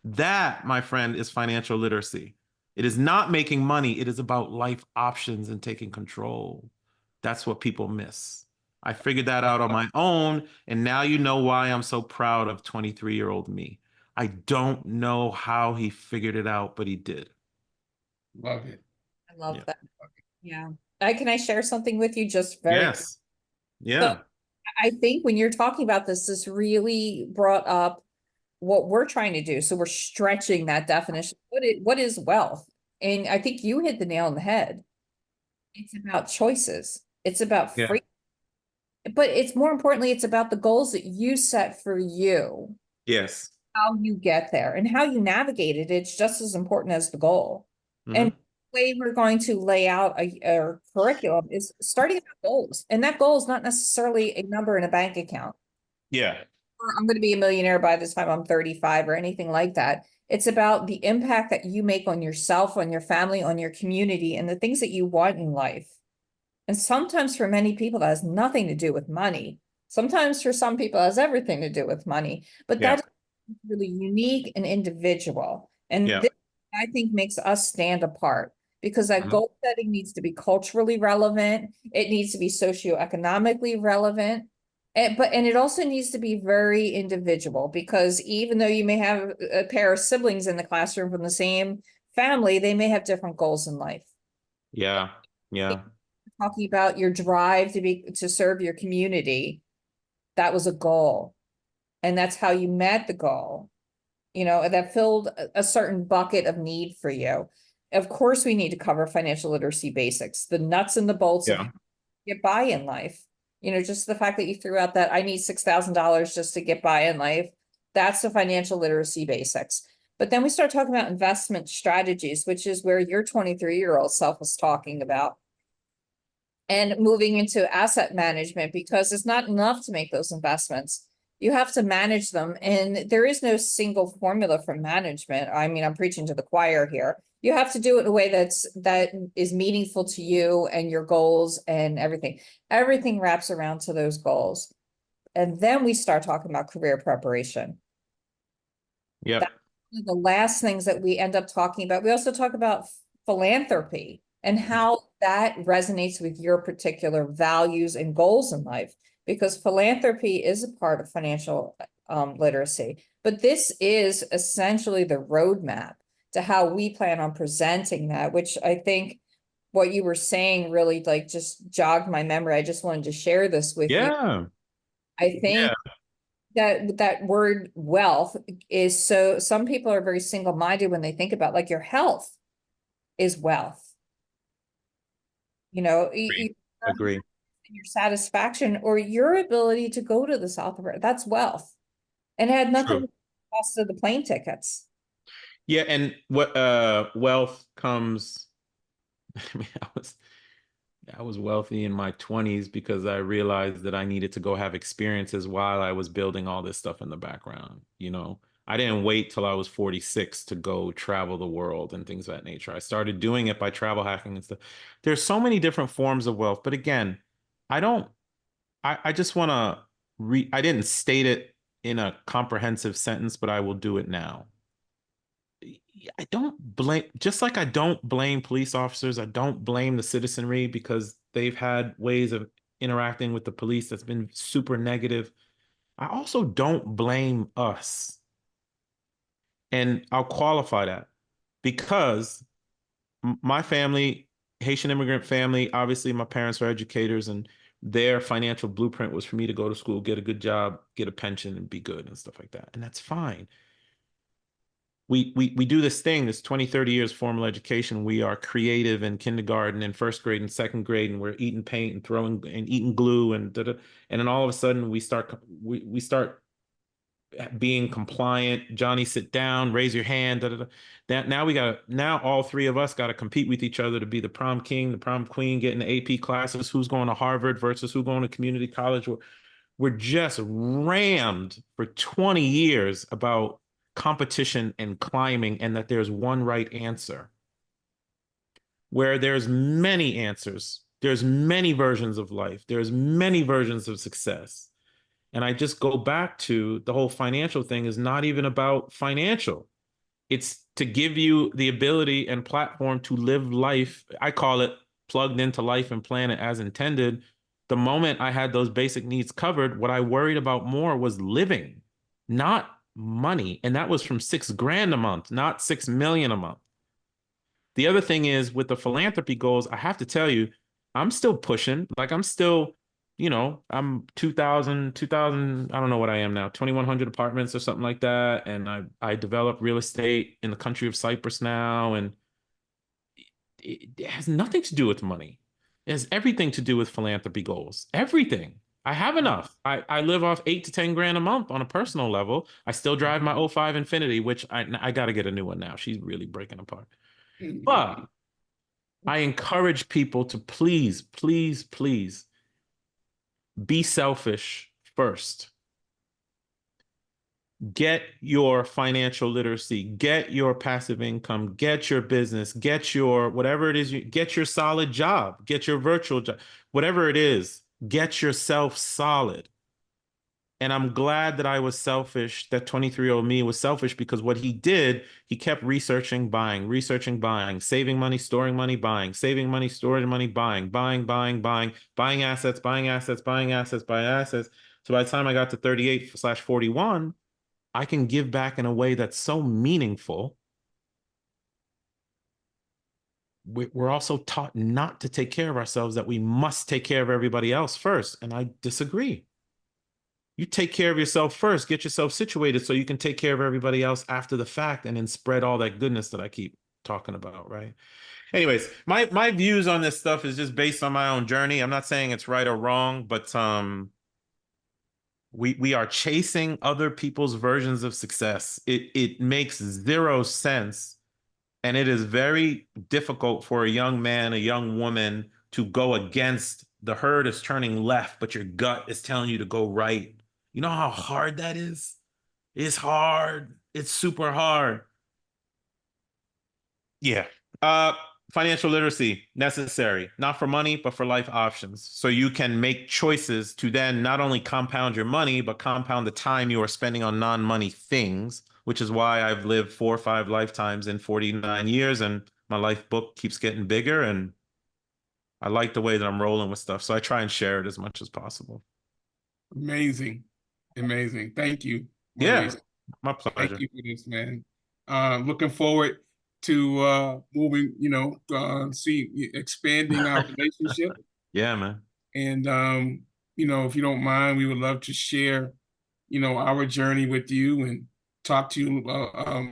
That, my friend, is financial literacy. It is not making money. It is about life options and taking control. That's what people miss. I figured that out on my own, and now you know why I'm so proud of 23-year-old me. I don't know how he figured it out, but he did. Love it. I love that. Yeah. Can I share something with you just very quick? Yes. Yeah. So I think when you're talking about this really brought up what we're trying to do. So we're stretching that definition. What is wealth? And I think you hit the nail on the head. It's about choices. It's about Yeah. free. But it's more importantly, it's about the goals that you set for you, Yes. how you get there and how you navigate it. It's just as important as the goal. And the way we're going to lay out a curriculum is starting with goals. And that goal is not necessarily a number in a bank account. Yeah. Or I'm going to be a millionaire by this time I'm 35 or anything like that. It's about the impact that you make on yourself, on your family, on your community, and the things that you want in life. And sometimes for many people, that has nothing to do with money. Sometimes for some people, it has everything to do with money. But Yeah. that's really unique and individual. And Yeah. this, I think, makes us stand apart, because that Mhm. goal setting needs to be culturally relevant. It needs to be socioeconomically relevant. And it also needs to be very individual, because even though you may have a pair of siblings in the classroom from the same family, they may have different goals in life. Yeah. Yeah. Talking about your drive to serve your community, that was a goal. And that's how you met the goal. That filled a certain bucket of need for you. Of course, we need to cover financial literacy basics, the nuts and the bolts of how Yeah. to get by in life. Just the fact that you threw out that I need $6,000 just to get by in life, that's the financial literacy basics. But then we start talking about investment strategies, which is where your 23-year-old self was talking about. And moving into asset management, because it's not enough to make those investments. You have to manage them, and there is no single formula for management. I mean, I'm preaching to the choir here. You have to do it in a way that is meaningful to you and your goals and everything. Everything wraps around to those goals. And then we start talking about career preparation. Yep. That's one of the last things that we end up talking about. We also talk about philanthropy and how that resonates with your particular values and goals in life, because philanthropy is a part of financial literacy. But this is essentially the roadmap to how we plan on presenting that, which I think what you were saying really like just jogged my memory. I just wanted to share this with you. Yeah. I think that word wealth is, so some people are very single-minded when they think about, like, your health is wealth. Agree. Agree. Your satisfaction or your ability to go to the South of that's wealth. And it had nothing True. to do with the cost of the plane tickets. Yeah, and what wealth comes. I mean, I was wealthy in my 20s because I realized that I needed to go have experiences while I was building all this stuff in the background. I didn't wait till I was 46 to go travel the world and things of that nature. I started doing it by travel hacking and stuff. There's so many different forms of wealth, but again, I just want to I didn't state it in a comprehensive sentence, but I will do it now. I don't blame, just like I don't blame police officers, I don't blame the citizenry because they've had ways of interacting with the police that's been super negative. I also don't blame us. And I'll qualify that because my family, Haitian immigrant family, obviously my parents are educators and their financial blueprint was for me to go to school, get a good job, get a pension and be good and stuff like that. And that's fine. We do this thing, this 20, 30 years formal education. We are creative in kindergarten and first grade and second grade, and we're eating paint and throwing and eating glue and and then all of a sudden we start being compliant. Johnny, sit down, raise your hand. That now all three of us got to compete with each other to be the prom king, the prom queen, getting the AP classes, who's going to Harvard versus who's going to community college. We're just rammed for 20 years about competition and climbing and that there's one right answer. Where there's many answers, there's many versions of life, there's many versions of success. And I just go back to the whole financial thing is not even about financial. It's to give you the ability and platform to live life. I call it plugged into life and plan it as intended. The moment I had those basic needs covered, what I worried about more was living, not money. And that was from $6,000 a month, not 6 million a month. The other thing is with the philanthropy goals, I have to tell you, I'm still pushing. Like I'm still, I'm 2000, I don't know what I am now, 2,100 apartments or something like that. And I develop real estate in the country of Cyprus now. And it has nothing to do with money. It has everything to do with philanthropy goals. Everything. I have enough. I live off 8 to 10 grand a month on a personal level. I still drive my '05 Infiniti, which I got to get a new one now. She's really breaking apart. But I encourage people to please, please, please be selfish first. Get your financial literacy, get your passive income, get your business, get your whatever it is, get your solid job, get your virtual job, whatever it is, get yourself solid. And I'm glad that I was selfish, that 23-year-old me was selfish, because what he did, he kept researching, buying, saving money, storing money, buying, saving money, storing money, buying assets, buying assets, buying assets, buying assets. So by the time I got to 38/41, I can give back in a way that's so meaningful. We're also taught not to take care of ourselves, that we must take care of everybody else first. And I disagree. You take care of yourself first, get yourself situated so you can take care of everybody else after the fact, and then spread all that goodness that I keep talking about, right? Anyways, my views on this stuff is just based on my own journey. I'm not saying it's right or wrong, but we are chasing other people's versions of success. It makes zero sense, and it is very difficult for a young man, a young woman, to go against the herd is turning left, but your gut is telling you to go right. You know how hard that is? It's hard. It's super hard. Yeah. Financial literacy, necessary, not for money, but for life options. So you can make choices to then not only compound your money, but compound the time you are spending on non-money things, which is why I've lived 4 or 5 lifetimes in 49 years, and my life book keeps getting bigger, and I like the way that I'm rolling with stuff. So I try and share it as much as possible. Amazing. Amazing. Thank you, Yeah, Maurice. my pleasure. Thank you for this, man. Looking forward to moving, expanding our relationship. Yeah, man. And if you don't mind, we would love to share, our journey with you and talk to you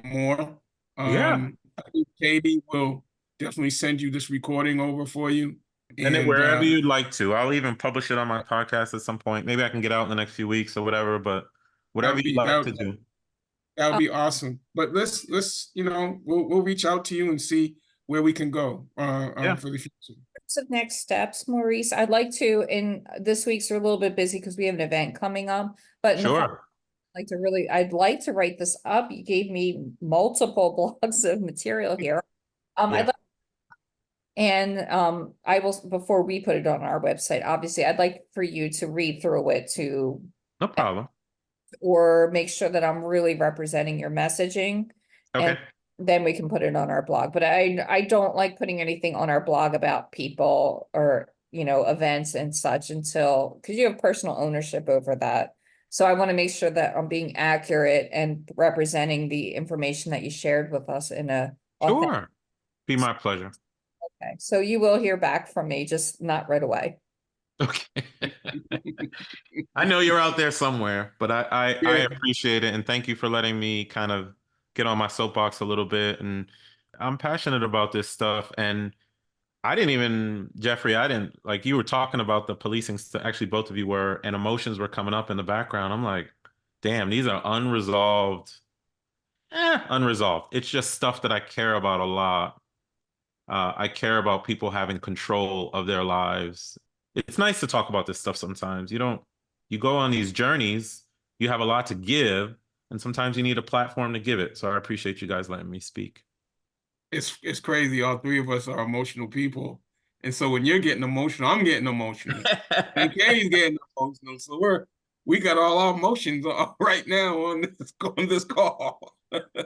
more. Yeah. I think Katy will definitely send you this recording over for you. Send it And wherever you'd like to. I'll even publish it on my podcast at some point. Maybe I can get out in the next few weeks or whatever, but whatever you'd like to do. that would be awesome. But let's we'll reach out to you and see where we can go Yeah. for the future. So next steps, Maurice, I'd like to, in this week's are a little bit busy because we have an event coming up, but in the fall, Sure. I'd like to write this up. You gave me multiple blogs of material here. Yeah. I will, before we put it on our website, obviously, I'd like for you to read through it to, No problem. or make sure that I'm really representing your messaging. Okay. And then we can put it on our blog. But I don't like putting anything on our blog about people or, events and such until, because you have personal ownership over that. So I want to make sure that I'm being accurate and representing the information that you shared with us in a authentic. Sure. Be my pleasure. Okay, so you will hear back from me, just not right away. Okay. I know you're out there somewhere, but I appreciate it, and thank you for letting me kind of get on my soapbox a little bit. And I'm passionate about this stuff. And Jeffrey, I didn't, like, you were talking about the policing stuff. Actually, both of you were, and emotions were coming up in the background. I'm like, damn, these are unresolved. Unresolved. It's just stuff that I care about a lot. I care about people having control of their lives. It's nice to talk about this stuff sometimes. You go on these journeys, you have a lot to give, and sometimes you need a platform to give it. So I appreciate you guys letting me speak. It's crazy. All three of us are emotional people. And so when you're getting emotional, I'm getting emotional. And Katy's getting emotional. So we got all our emotions right now on this call.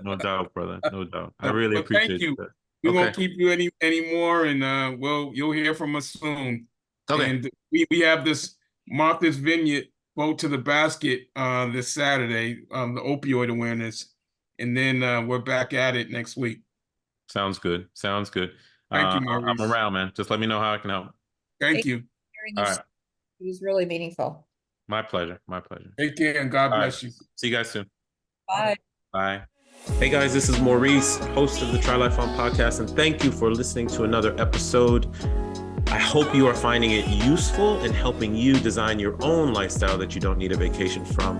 No doubt, brother. No doubt. I really appreciate thank you. that. We Okay. won't keep you anymore, and you'll hear from us soon. Okay. And we have this Martha's Vineyard Vote to the Basket this Saturday, the opioid awareness, and then we're back at it next week. Sounds good. Sounds good. Thank you, Maurice. I'm around, man. Just let me know how I can help. Thank you. All right. It was really meaningful. My pleasure. My pleasure. Take care, and God bless you. See you guys soon. Bye. Bye. Hey guys, this is Maurice, host of the Try Life On podcast, and thank you for listening to another episode. I hope you are finding it useful in helping you design your own lifestyle that you don't need a vacation from.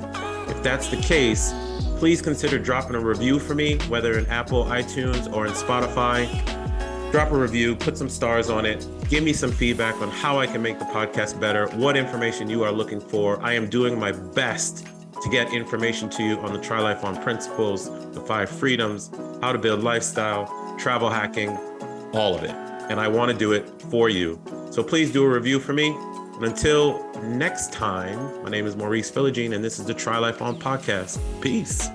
If that's the case, please consider dropping a review for me, whether in Apple, iTunes, or in Spotify. Drop a review, put some stars on it, give me some feedback on how I can make the podcast better, what information you are looking for. I am doing my best to get information to you on the Try Life On principles, the 5 freedoms, how to build lifestyle, travel hacking, all of it. And I want to do it for you. So please do a review for me. And until next time, my name is Maurice Philogene, and this is the Try Life On podcast. Peace.